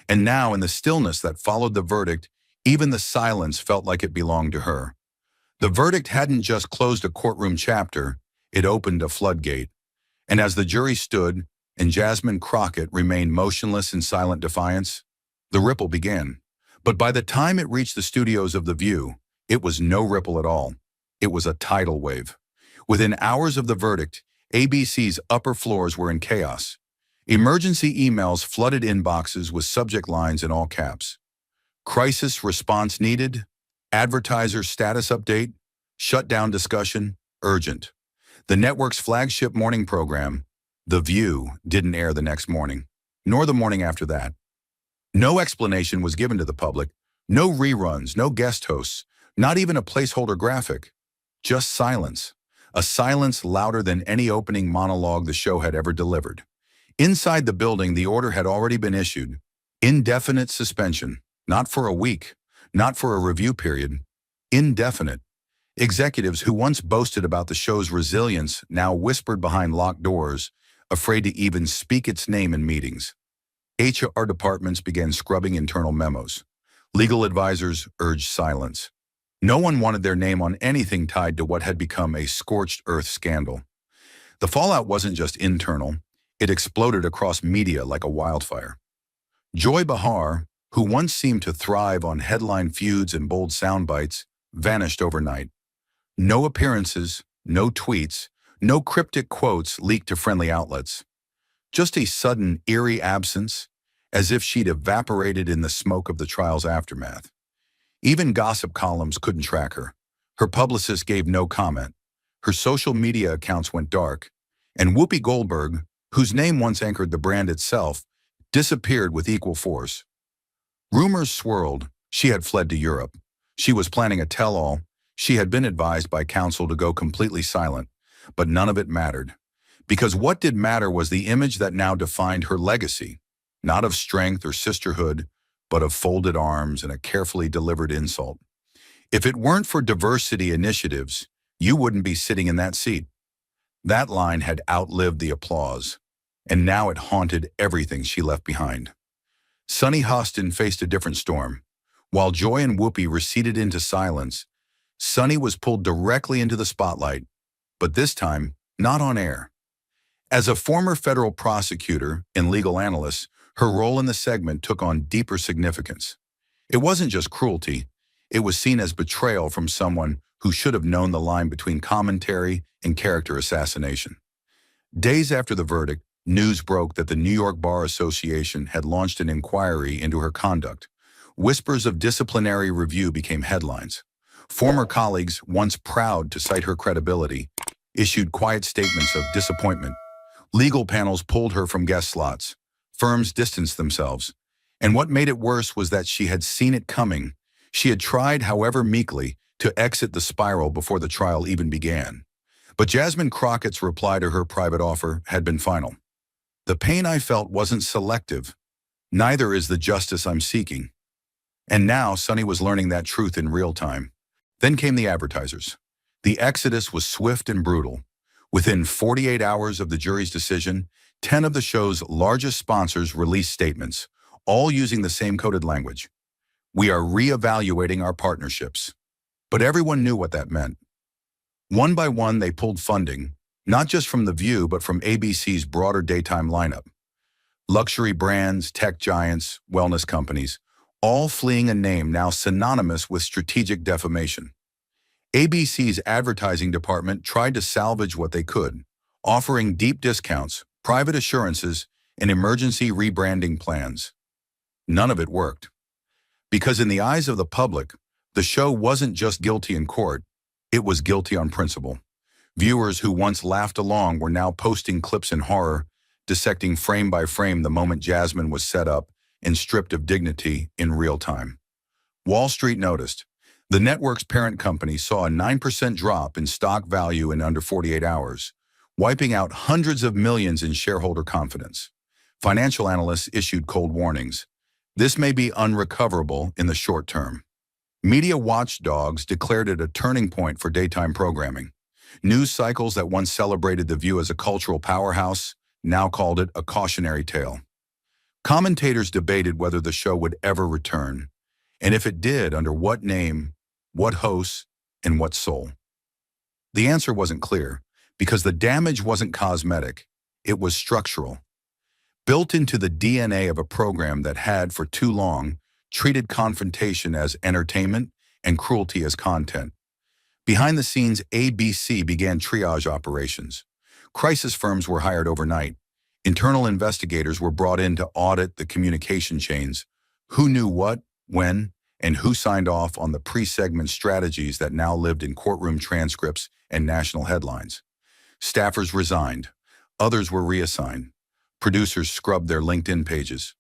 And now, in the stillness that followed the verdict, even the silence felt like it belonged to her. The verdict hadn't just closed a courtroom chapter, it opened a floodgate. And as the jury stood, and Jasmine Crockett remained motionless in silent defiance, the ripple began. But by the time it reached the studios of The View, it was no ripple at all. It was a tidal wave. Within hours of the verdict, ABC's upper floors were in chaos. Emergency emails flooded inboxes with subject lines in all caps. Crisis response needed, advertiser status update, shutdown discussion, urgent. The network's flagship morning program, The View, didn't air the next morning, nor the morning after that. No explanation was given to the public, no reruns, no guest hosts, not even a placeholder graphic. Just silence. A silence louder than any opening monologue the show had ever delivered. Inside the building, the order had already been issued. Indefinite suspension. Not for a week. Not for a review period. Indefinite. Executives who once boasted about the show's resilience now whispered behind locked doors, afraid to even speak its name in meetings. HR departments began scrubbing internal memos. Legal advisors urged silence. No one wanted their name on anything tied to what had become a scorched earth scandal. The fallout wasn't just internal, it exploded across media like a wildfire. Joy Behar, who once seemed to thrive on headline feuds and bold sound bites, vanished overnight. No appearances, no tweets, no cryptic quotes leaked to friendly outlets. Just a sudden, eerie absence, as if she'd evaporated in the smoke of the trial's aftermath. Even gossip columns couldn't track her. Her publicist gave no comment. Her social media accounts went dark. And Whoopi Goldberg, whose name once anchored the brand itself, disappeared with equal force. Rumors swirled. She had fled to Europe. She was planning a tell-all. She had been advised by counsel to go completely silent, but none of it mattered. Because what did matter was the image that now defined her legacy, not of strength or sisterhood, but of folded arms and a carefully delivered insult. If it weren't for diversity initiatives, you wouldn't be sitting in that seat. That line had outlived the applause, and now it haunted everything she left behind. Sunny Hostin faced a different storm. While Joy and Whoopi receded into silence, Sunny was pulled directly into the spotlight, but this time, not on air. As a former federal prosecutor and legal analyst, her role in the segment took on deeper significance. It wasn't just cruelty, it was seen as betrayal from someone who should have known the line between commentary and character assassination. Days after the verdict, news broke that the New York Bar Association had launched an inquiry into her conduct. Whispers of disciplinary review became headlines. Former colleagues, once proud to cite her credibility, issued quiet statements of disappointment. Legal panels pulled her from guest slots. Firms distanced themselves. And what made it worse was that she had seen it coming. She had tried, however meekly, to exit the spiral before the trial even began. But Jasmine Crockett's reply to her private offer had been final. The pain I felt wasn't selective. Neither is the justice I'm seeking. And now Sunny was learning that truth in real time. Then came the advertisers. The exodus was swift and brutal. Within 48 hours of the jury's decision, 10 of the show's largest sponsors released statements, all using the same coded language. We are reevaluating our partnerships. But everyone knew what that meant. One by one, they pulled funding, not just from The View, but from ABC's broader daytime lineup. Luxury brands, tech giants, wellness companies, all fleeing a name now synonymous with strategic defamation. ABC's advertising department tried to salvage what they could, offering deep discounts, private assurances, and emergency rebranding plans. None of it worked. Because in the eyes of the public, the show wasn't just guilty in court, it was guilty on principle. Viewers who once laughed along were now posting clips in horror, dissecting frame by frame the moment Jasmine was set up and stripped of dignity in real time. Wall Street noticed. The network's parent company saw a 9% drop in stock value in under 48 hours, wiping out hundreds of millions in shareholder confidence. Financial analysts issued cold warnings. This may be unrecoverable in the short term. Media watchdogs declared it a turning point for daytime programming. News cycles that once celebrated The View as a cultural powerhouse now called it a cautionary tale. Commentators debated whether the show would ever return, and if it did, under what name, what hosts, and what soul. The answer wasn't clear, because the damage wasn't cosmetic, it was structural. Built into the DNA of a program that had, for too long, treated confrontation as entertainment and cruelty as content. Behind the scenes, ABC began triage operations. Crisis firms were hired overnight. Internal investigators were brought in to audit the communication chains. Who knew what, when, and who signed off on the pre-segment strategies that now lived in courtroom transcripts and national headlines. Staffers resigned. Others were reassigned. Producers scrubbed their LinkedIn pages.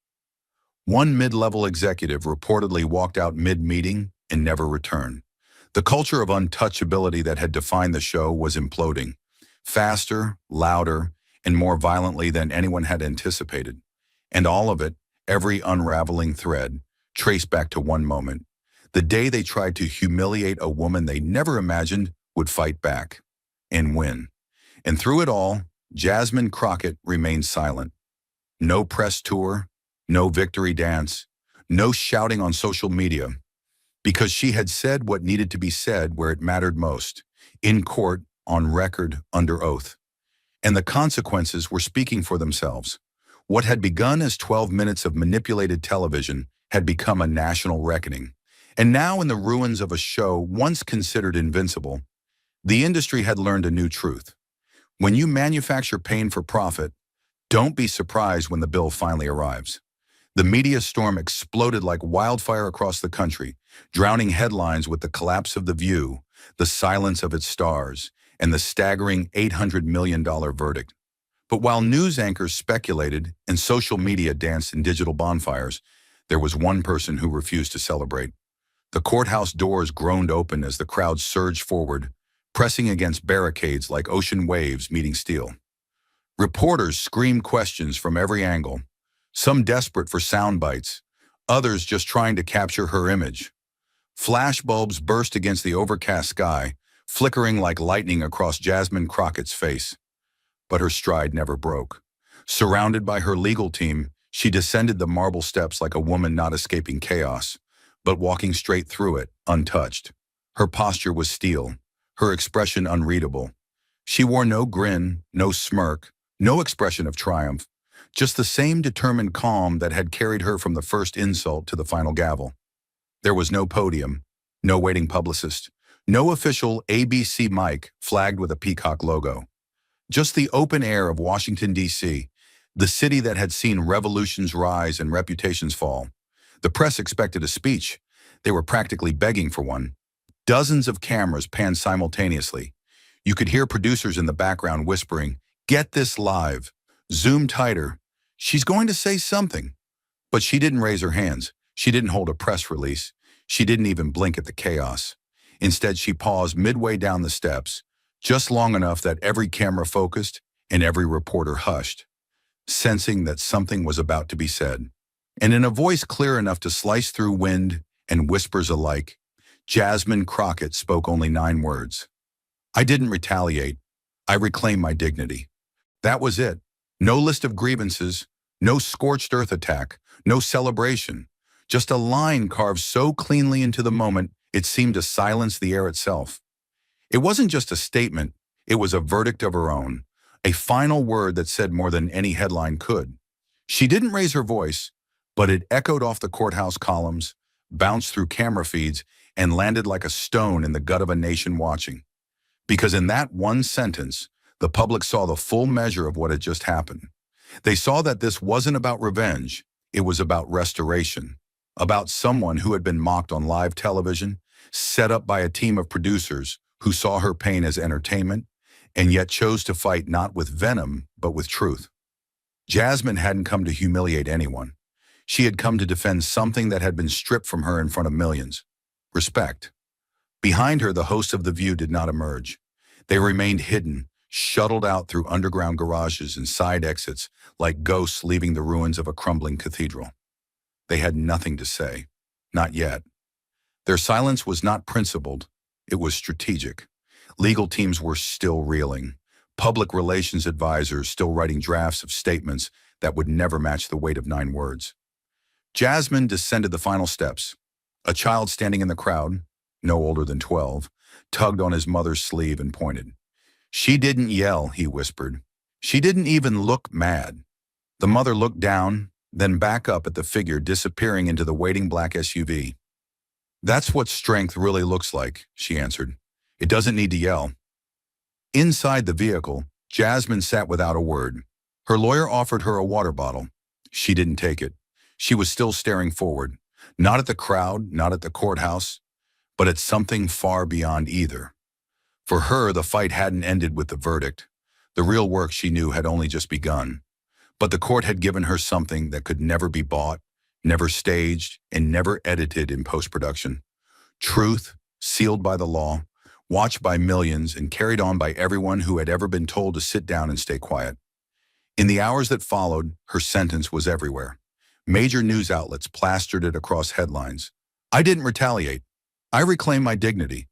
One mid-level executive reportedly walked out mid-meeting and never returned. The culture of untouchability that had defined the show was imploding, faster, louder, and more violently than anyone had anticipated. And all of it, every unraveling thread, traced back to one moment, the day they tried to humiliate a woman they never imagined would fight back and win. And through it all, Jasmine Crockett remained silent. No press tour, no victory dance, no shouting on social media, because she had said what needed to be said where it mattered most, in court, on record, under oath. And the consequences were speaking for themselves. What had begun as 12 minutes of manipulated television had become a national reckoning. And now, in the ruins of a show once considered invincible, the industry had learned a new truth. When you manufacture pain for profit, don't be surprised when the bill finally arrives. The media storm exploded like wildfire across the country, drowning headlines with the collapse of The View, the silence of its stars, and the staggering $800 million verdict. But while news anchors speculated and social media danced in digital bonfires, there was one person who refused to celebrate. The courthouse doors groaned open as the crowd surged forward, pressing against barricades like ocean waves meeting steel. Reporters screamed questions from every angle, some desperate for sound bites, others just trying to capture her image. Flashbulbs burst against the overcast sky, flickering like lightning across Jasmine Crockett's face. But her stride never broke. Surrounded by her legal team, she descended the marble steps like a woman not escaping chaos, but walking straight through it, untouched. Her posture was steel, her expression unreadable. She wore no grin, no smirk, no expression of triumph, just the same determined calm that had carried her from the first insult to the final gavel. There was no podium, no waiting publicist, no official ABC mic flagged with a peacock logo. Just the open air of Washington, D.C., the city that had seen revolutions rise and reputations fall. The press expected a speech. They were practically begging for one. Dozens of cameras panned simultaneously. You could hear producers in the background whispering, "Get this live. Zoom tighter. She's going to say something." But she didn't raise her hands. She didn't hold a press release. She didn't even blink at the chaos. Instead, she paused midway down the steps, just long enough that every camera focused and every reporter hushed, sensing that something was about to be said. And in a voice clear enough to slice through wind and whispers alike, Jasmine Crockett spoke only 9 words. "I didn't retaliate. I reclaimed my dignity." That was it. No list of grievances, no scorched earth attack, no celebration. Just a line carved so cleanly into the moment it seemed to silence the air itself. It wasn't just a statement, it was a verdict of her own, a final word that said more than any headline could. She didn't raise her voice, but it echoed off the courthouse columns, bounced through camera feeds, and landed like a stone in the gut of a nation watching. Because in that one sentence, the public saw the full measure of what had just happened. They saw that this wasn't about revenge, it was about restoration, about someone who had been mocked on live television, set up by a team of producers who saw her pain as entertainment, and yet chose to fight not with venom, but with truth. Jasmine hadn't come to humiliate anyone. She had come to defend something that had been stripped from her in front of millions. Respect. Behind her, the hosts of The View did not emerge. They remained hidden, shuttled out through underground garages and side exits like ghosts leaving the ruins of a crumbling cathedral. They had nothing to say. Not yet. Their silence was not principled. It was strategic. Legal teams were still reeling. Public relations advisors still writing drafts of statements that would never match the weight of 9 words. Jasmine descended the final steps. A child standing in the crowd, no older than 12, tugged on his mother's sleeve and pointed. "She didn't yell," he whispered. "She didn't even look mad." The mother looked down, then back up at the figure disappearing into the waiting black SUV. "That's what strength really looks like," she answered. "It doesn't need to yell." Inside the vehicle, Jasmine sat without a word. Her lawyer offered her a water bottle. She didn't take it. She was still staring forward, not at the crowd, not at the courthouse, but at something far beyond either. For her, the fight hadn't ended with the verdict. The real work, she knew, had only just begun. But the court had given her something that could never be bought, never staged, and never edited in post-production. Truth, sealed by the law, watched by millions, and carried on by everyone who had ever been told to sit down and stay quiet. In the hours that followed, her sentence was everywhere. Major news outlets plastered it across headlines. "I didn't retaliate. I reclaimed my dignity."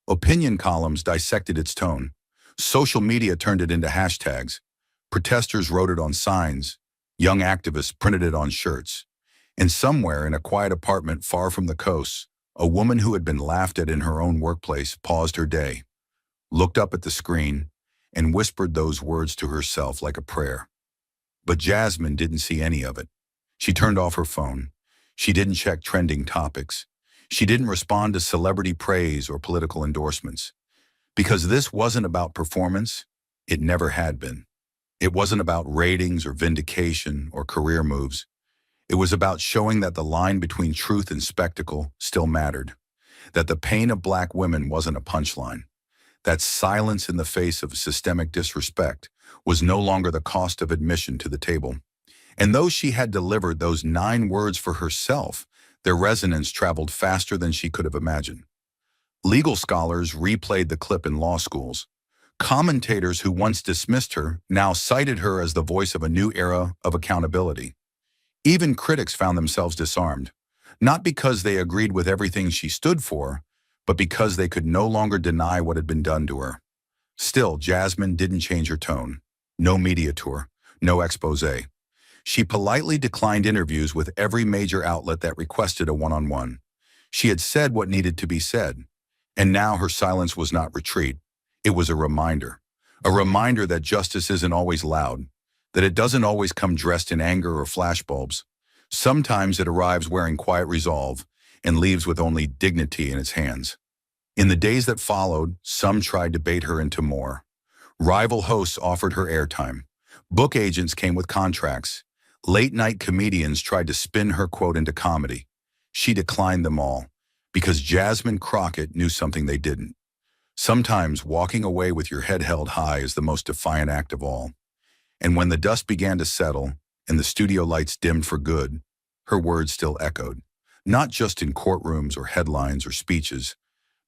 Opinion columns dissected its tone. Social media turned it into hashtags. Protesters wrote it on signs. Young activists printed it on shirts. And somewhere in a quiet apartment far from the coast, a woman who had been laughed at in her own workplace paused her day, looked up at the screen, and whispered those words to herself like a prayer. But Jasmine didn't see any of it. She turned off her phone. She didn't check trending topics. She didn't respond to celebrity praise or political endorsements. Because this wasn't about performance, it never had been. It wasn't about ratings or vindication or career moves. It was about showing that the line between truth and spectacle still mattered, that the pain of Black women wasn't a punchline, That silence in the face of systemic disrespect was no longer the cost of admission to the table. And though she had delivered those 9 words for herself, their resonance traveled faster than she could have imagined. Legal scholars replayed the clip in law schools. Commentators who once dismissed her now cited her as the voice of a new era of accountability. Even critics found themselves disarmed, not because they agreed with everything she stood for, but because they could no longer deny what had been done to her. Still, Jasmine didn't change her tone. No media tour, no expose. She politely declined interviews with every major outlet that requested a one-on-one. She had said what needed to be said, and now her silence was not retreat. It was a reminder that justice isn't always loud, that it doesn't always come dressed in anger or flashbulbs. Sometimes it arrives wearing quiet resolve and leaves with only dignity in its hands. In the days that followed, some tried to bait her into more. Rival hosts offered her airtime. Book agents came with contracts. Late-night comedians tried to spin her quote into comedy. She declined them all, because Jasmine Crockett knew something they didn't. Sometimes walking away with your head held high is the most defiant act of all. And when the dust began to settle and the studio lights dimmed for good, her words still echoed, not just in courtrooms or headlines or speeches,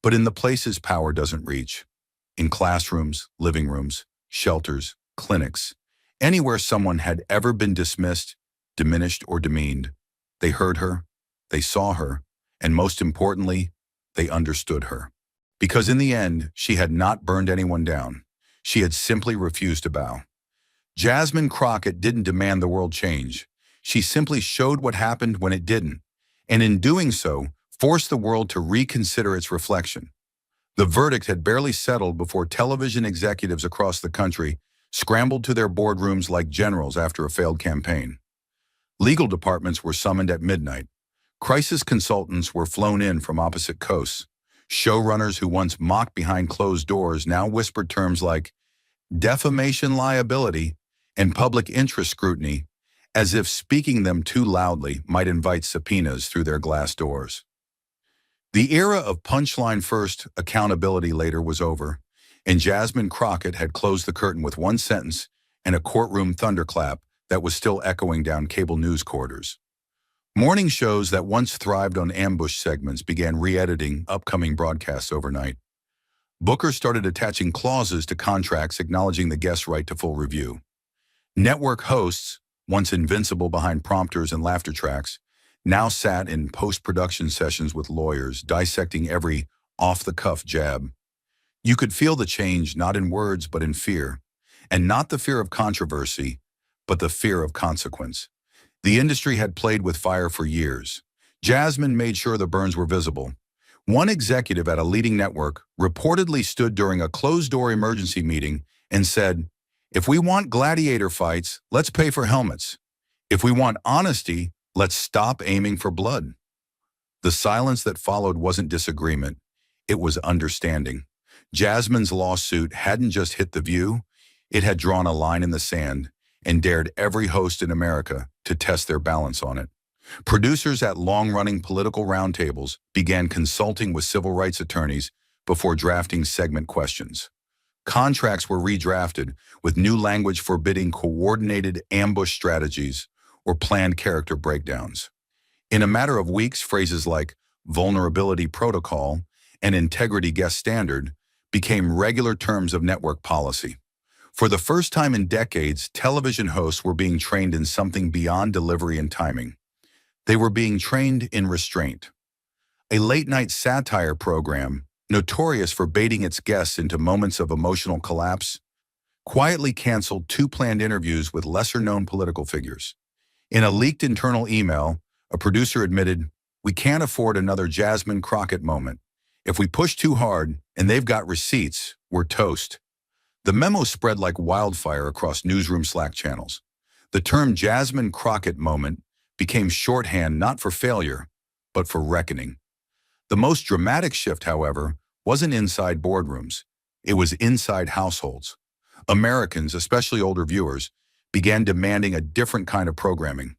but in the places power doesn't reach. In classrooms, living rooms, shelters, clinics, anywhere someone had ever been dismissed, diminished, or demeaned. They heard her, they saw her, and most importantly, they understood her. Because in the end, she had not burned anyone down. She had simply refused to bow. Jasmine Crockett didn't demand the world change. She simply showed what happened when it didn't, and in doing so, forced the world to reconsider its reflection. The verdict had barely settled before television executives across the country scrambled to their boardrooms like generals after a failed campaign. Legal departments were summoned at midnight. Crisis consultants were flown in from opposite coasts. Showrunners who once mocked behind closed doors now whispered terms like defamation liability and public interest scrutiny, as if speaking them too loudly might invite subpoenas through their glass doors. The era of punchline first, accountability later was over, and Jasmine Crockett had closed the curtain with one sentence and a courtroom thunderclap that was still echoing down cable news corridors. Morning shows that once thrived on ambush segments began re-editing upcoming broadcasts overnight. Bookers started attaching clauses to contracts acknowledging the guest's right to full review. Network hosts, once invincible behind prompters and laughter tracks, now sat in post-production sessions with lawyers dissecting every off-the-cuff jab. You could feel the change not in words but in fear, and not the fear of controversy, but the fear of consequence. The industry had played with fire for years. Jasmine made sure the burns were visible. One executive at a leading network reportedly stood during a closed-door emergency meeting and said, "If we want gladiator fights, let's pay for helmets. If we want honesty, let's stop aiming for blood." The silence that followed wasn't disagreement. It was understanding. Jasmine's lawsuit hadn't just hit The View, it had drawn a line in the sand and dared every host in America to test their balance on it. Producers at long-running political roundtables began consulting with civil rights attorneys before drafting segment questions. Contracts were redrafted with new language forbidding coordinated ambush strategies or planned character breakdowns. In a matter of weeks, phrases like vulnerability protocol and integrity guest standard became regular terms of network policy. For the first time in decades, television hosts were being trained in something beyond delivery and timing. They were being trained in restraint. A late-night satire program, notorious for baiting its guests into moments of emotional collapse, quietly canceled 2 planned interviews with lesser-known political figures. In a leaked internal email, a producer admitted, "We can't afford another Jasmine Crockett moment. If we push too hard and they've got receipts, we're toast." The memo spread like wildfire across newsroom Slack channels. The term Jasmine Crockett moment became shorthand not for failure, but for reckoning. The most dramatic shift, however, wasn't inside boardrooms. It was inside households. Americans, especially older viewers, began demanding a different kind of programming.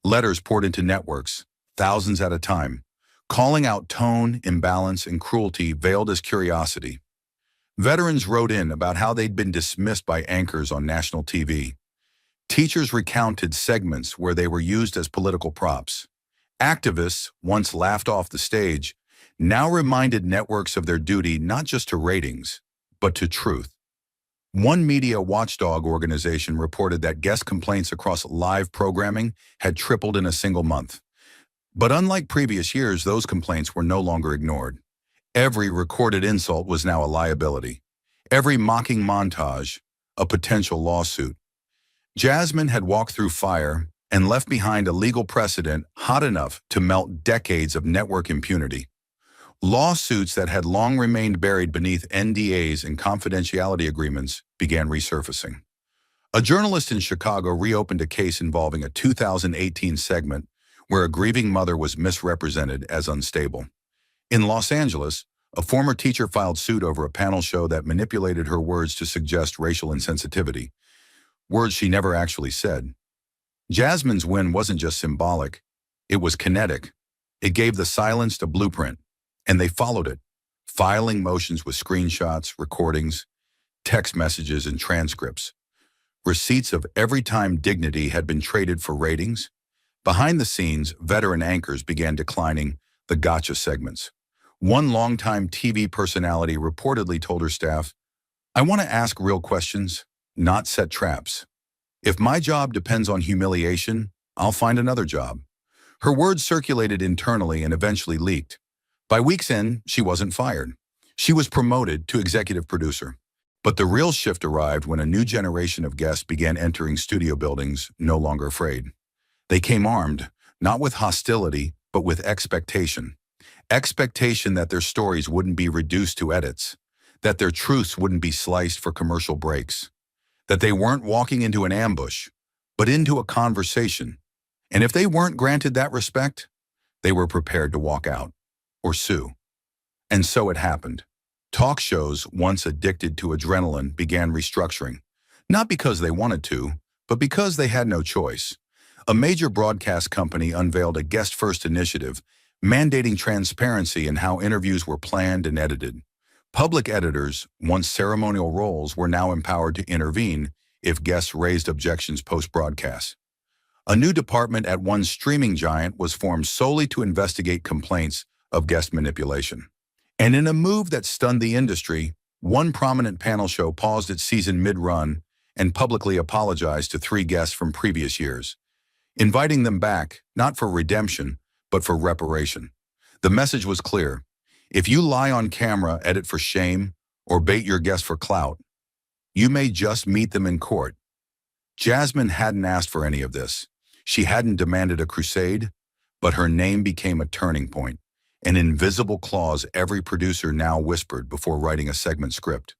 Letters poured into networks, thousands at a time, calling out tone, imbalance, and cruelty veiled as curiosity. Veterans wrote in about how they'd been dismissed by anchors on national TV. Teachers recounted segments where they were used as political props. Activists, once laughed off the stage, now reminded networks of their duty not just to ratings, but to truth. One media watchdog organization reported that guest complaints across live programming had tripled in a single month. But unlike previous years, those complaints were no longer ignored. Every recorded insult was now a liability. Every mocking montage, a potential lawsuit. Jasmine had walked through fire and left behind a legal precedent hot enough to melt decades of network impunity. Lawsuits that had long remained buried beneath NDAs and confidentiality agreements began resurfacing. A journalist in Chicago reopened a case involving a 2018 segment where a grieving mother was misrepresented as unstable. In Los Angeles, a former teacher filed suit over a panel show that manipulated her words to suggest racial insensitivity, words she never actually said. Jasmine's win wasn't just symbolic, it was kinetic. It gave the silenced a blueprint, and they followed it, filing motions with screenshots, recordings, text messages, and transcripts. Receipts of every time dignity had been traded for ratings. Behind the scenes, veteran anchors began declining the gotcha segments. One longtime TV personality reportedly told her staff, "I want to ask real questions, not set traps. If my job depends on humiliation, I'll find another job." Her words circulated internally and eventually leaked. By week's end, she wasn't fired. She was promoted to executive producer. But the real shift arrived when a new generation of guests began entering studio buildings, no longer afraid. They came armed, not with hostility, but with expectation. Expectation that their stories wouldn't be reduced to edits, that their truths wouldn't be sliced for commercial breaks, that they weren't walking into an ambush, but into a conversation. And if they weren't granted that respect, they were prepared to walk out or sue. And so it happened. Talk shows, once addicted to adrenaline, began restructuring, not because they wanted to, but because they had no choice. A major broadcast company unveiled a guest-first initiative mandating transparency in how interviews were planned and edited. Public editors, once ceremonial roles, were now empowered to intervene if guests raised objections post-broadcast. A new department at one streaming giant was formed solely to investigate complaints of guest manipulation. And in a move that stunned the industry, one prominent panel show paused its season mid-run and publicly apologized to 3 guests from previous years, inviting them back, not for redemption, but for reparation. The message was clear. If you lie on camera, edit for shame, or bait your guests for clout, you may just meet them in court. Jasmine hadn't asked for any of this. She hadn't demanded a crusade, but her name became a turning point, an invisible clause every producer now whispered before writing a segment script.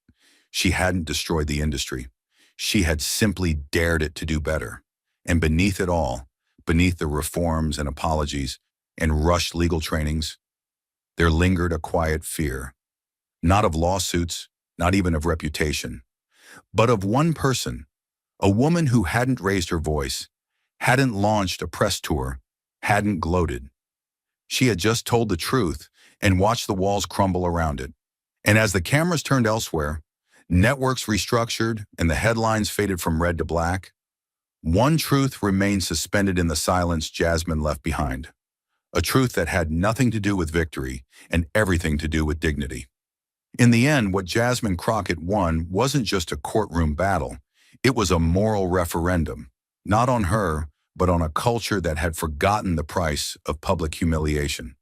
She hadn't destroyed the industry. She had simply dared it to do better. And beneath it all, beneath the reforms and apologies and rushed legal trainings, there lingered a quiet fear, not of lawsuits, not even of reputation, but of one person, a woman who hadn't raised her voice, hadn't launched a press tour, hadn't gloated. She had just told the truth and watched the walls crumble around it. And as the cameras turned elsewhere, networks restructured and the headlines faded from red to black, one truth remained suspended in the silence Jasmine left behind. A truth that had nothing to do with victory and everything to do with dignity. In the end, what Jasmine Crockett won wasn't just a courtroom battle. It was a moral referendum, not on her, but on a culture that had forgotten the price of public humiliation.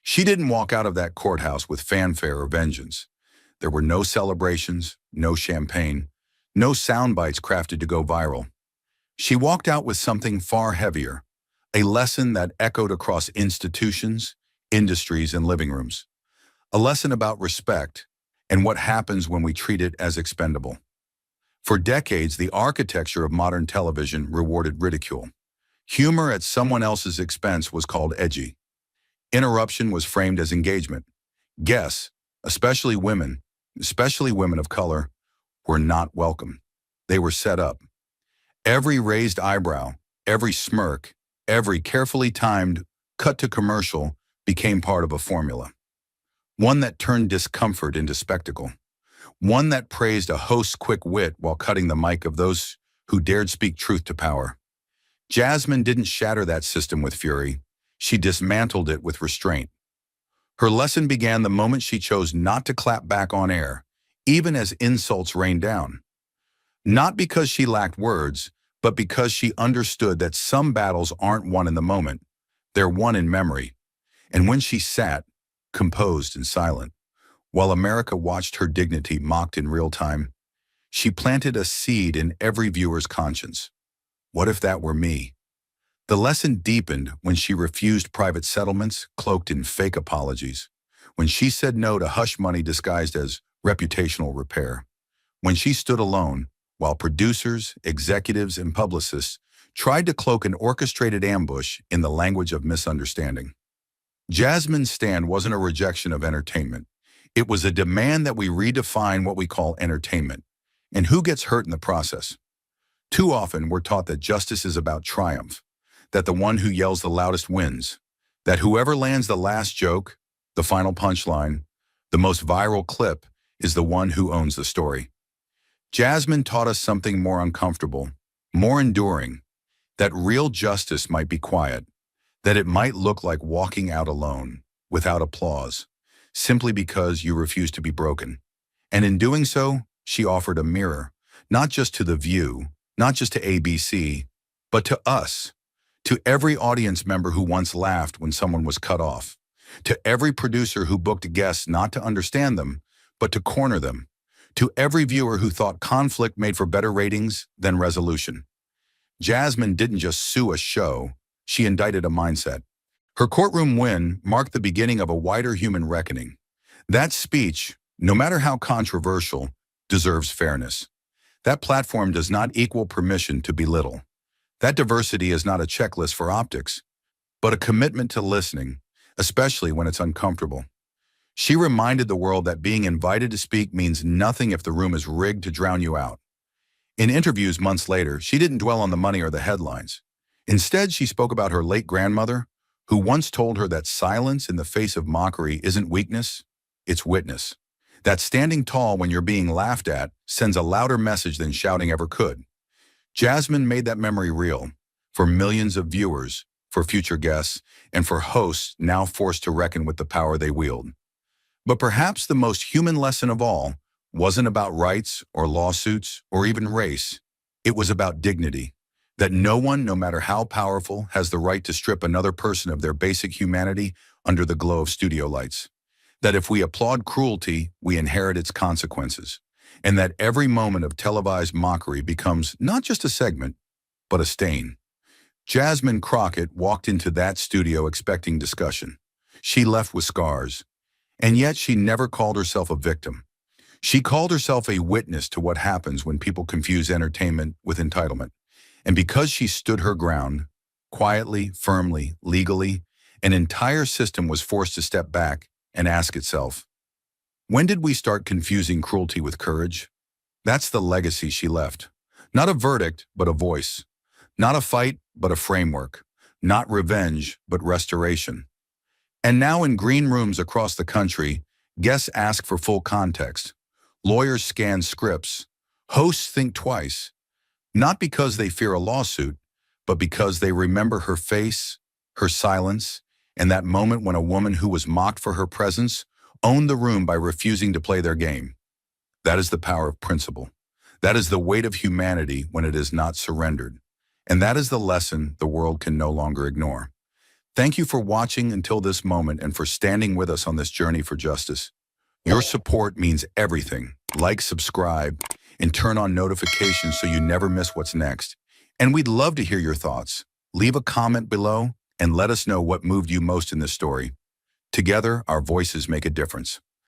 She didn't walk out of that courthouse with fanfare or vengeance. There were no celebrations, no champagne, no sound bites crafted to go viral. She walked out with something far heavier, a lesson that echoed across institutions, industries, and living rooms. A lesson about respect and what happens when we treat it as expendable. For decades, the architecture of modern television rewarded ridicule. Humor at someone else's expense was called edgy. Interruption was framed as engagement. Guests, especially women of color, were not welcome. They were set up. Every raised eyebrow, every smirk, every carefully timed cut to commercial became part of a formula. One that turned discomfort into spectacle. one that praised a host's quick wit while cutting the mic of those who dared speak truth to power. Jasmine didn't shatter that system with fury. She dismantled it with restraint. Her lesson began the moment she chose not to clap back on air, even as insults rained down. Not because she lacked words, but because she understood that some battles aren't won in the moment, they're won in memory. And when she sat, composed and silent, while America watched her dignity mocked in real time, she planted a seed in every viewer's conscience. What if that were me? The lesson deepened when she refused private settlements cloaked in fake apologies, when she said no to hush money disguised as reputational repair, when she stood alone while producers, executives, and publicists tried to cloak an orchestrated ambush in the language of misunderstanding. Jasmine's stand wasn't a rejection of entertainment. It was a demand that we redefine what we call entertainment, and who gets hurt in the process. Too often, we're taught that justice is about triumph, that the one who yells the loudest wins, that whoever lands the last joke, the final punchline, the most viral clip is the one who owns the story. Jasmine taught us something more uncomfortable, more enduring, that real justice might be quiet, that it might look like walking out alone, without applause, simply because you refuse to be broken. And in doing so, she offered a mirror, not just to The View, not just to ABC, but to us, to every audience member who once laughed when someone was cut off, to every producer who booked guests not to understand them, but to corner them, to every viewer who thought conflict made for better ratings than resolution. Jasmine didn't just sue a show, she indicted a mindset. Her courtroom win marked the beginning of a wider human reckoning. That speech, no matter how controversial, deserves fairness. That platform does not equal permission to belittle. That diversity is not a checklist for optics, but a commitment to listening, especially when it's uncomfortable. She reminded the world that being invited to speak means nothing if the room is rigged to drown you out. In interviews months later, she didn't dwell on the money or the headlines. Instead, she spoke about her late grandmother, who once told her that silence in the face of mockery isn't weakness, it's witness. That standing tall when you're being laughed at sends a louder message than shouting ever could. Jasmine made that memory real, for millions of viewers, for future guests, and for hosts now forced to reckon with the power they wield. But perhaps the most human lesson of all wasn't about rights or lawsuits or even race. It was about dignity, that no one, no matter how powerful, has the right to strip another person of their basic humanity under the glow of studio lights. That if we applaud cruelty, we inherit its consequences, and that every moment of televised mockery becomes not just a segment, but a stain. Jasmine Crockett walked into that studio expecting discussion. She left with scars, and yet she never called herself a victim. She called herself a witness to what happens when people confuse entertainment with entitlement. And because she stood her ground, quietly, firmly, legally, an entire system was forced to step back and ask itself, when did we start confusing cruelty with courage? That's the legacy she left. Not a verdict, but a voice. Not a fight, but a framework. Not revenge, but restoration. And now in green rooms across the country, guests ask for full context. Lawyers scan scripts. Hosts think twice. Not because they fear a lawsuit, but because they remember her face, her silence, and that moment when a woman who was mocked for her presence owned the room by refusing to play their game. That is the power of principle. That is the weight of humanity when it is not surrendered. And that is the lesson the world can no longer ignore. Thank you for watching until this moment and for standing with us on this journey for justice. Your support means everything. Like, subscribe, and turn on notifications so you never miss what's next. And we'd love to hear your thoughts. Leave a comment below and let us know what moved you most in this story. Together, our voices make a difference.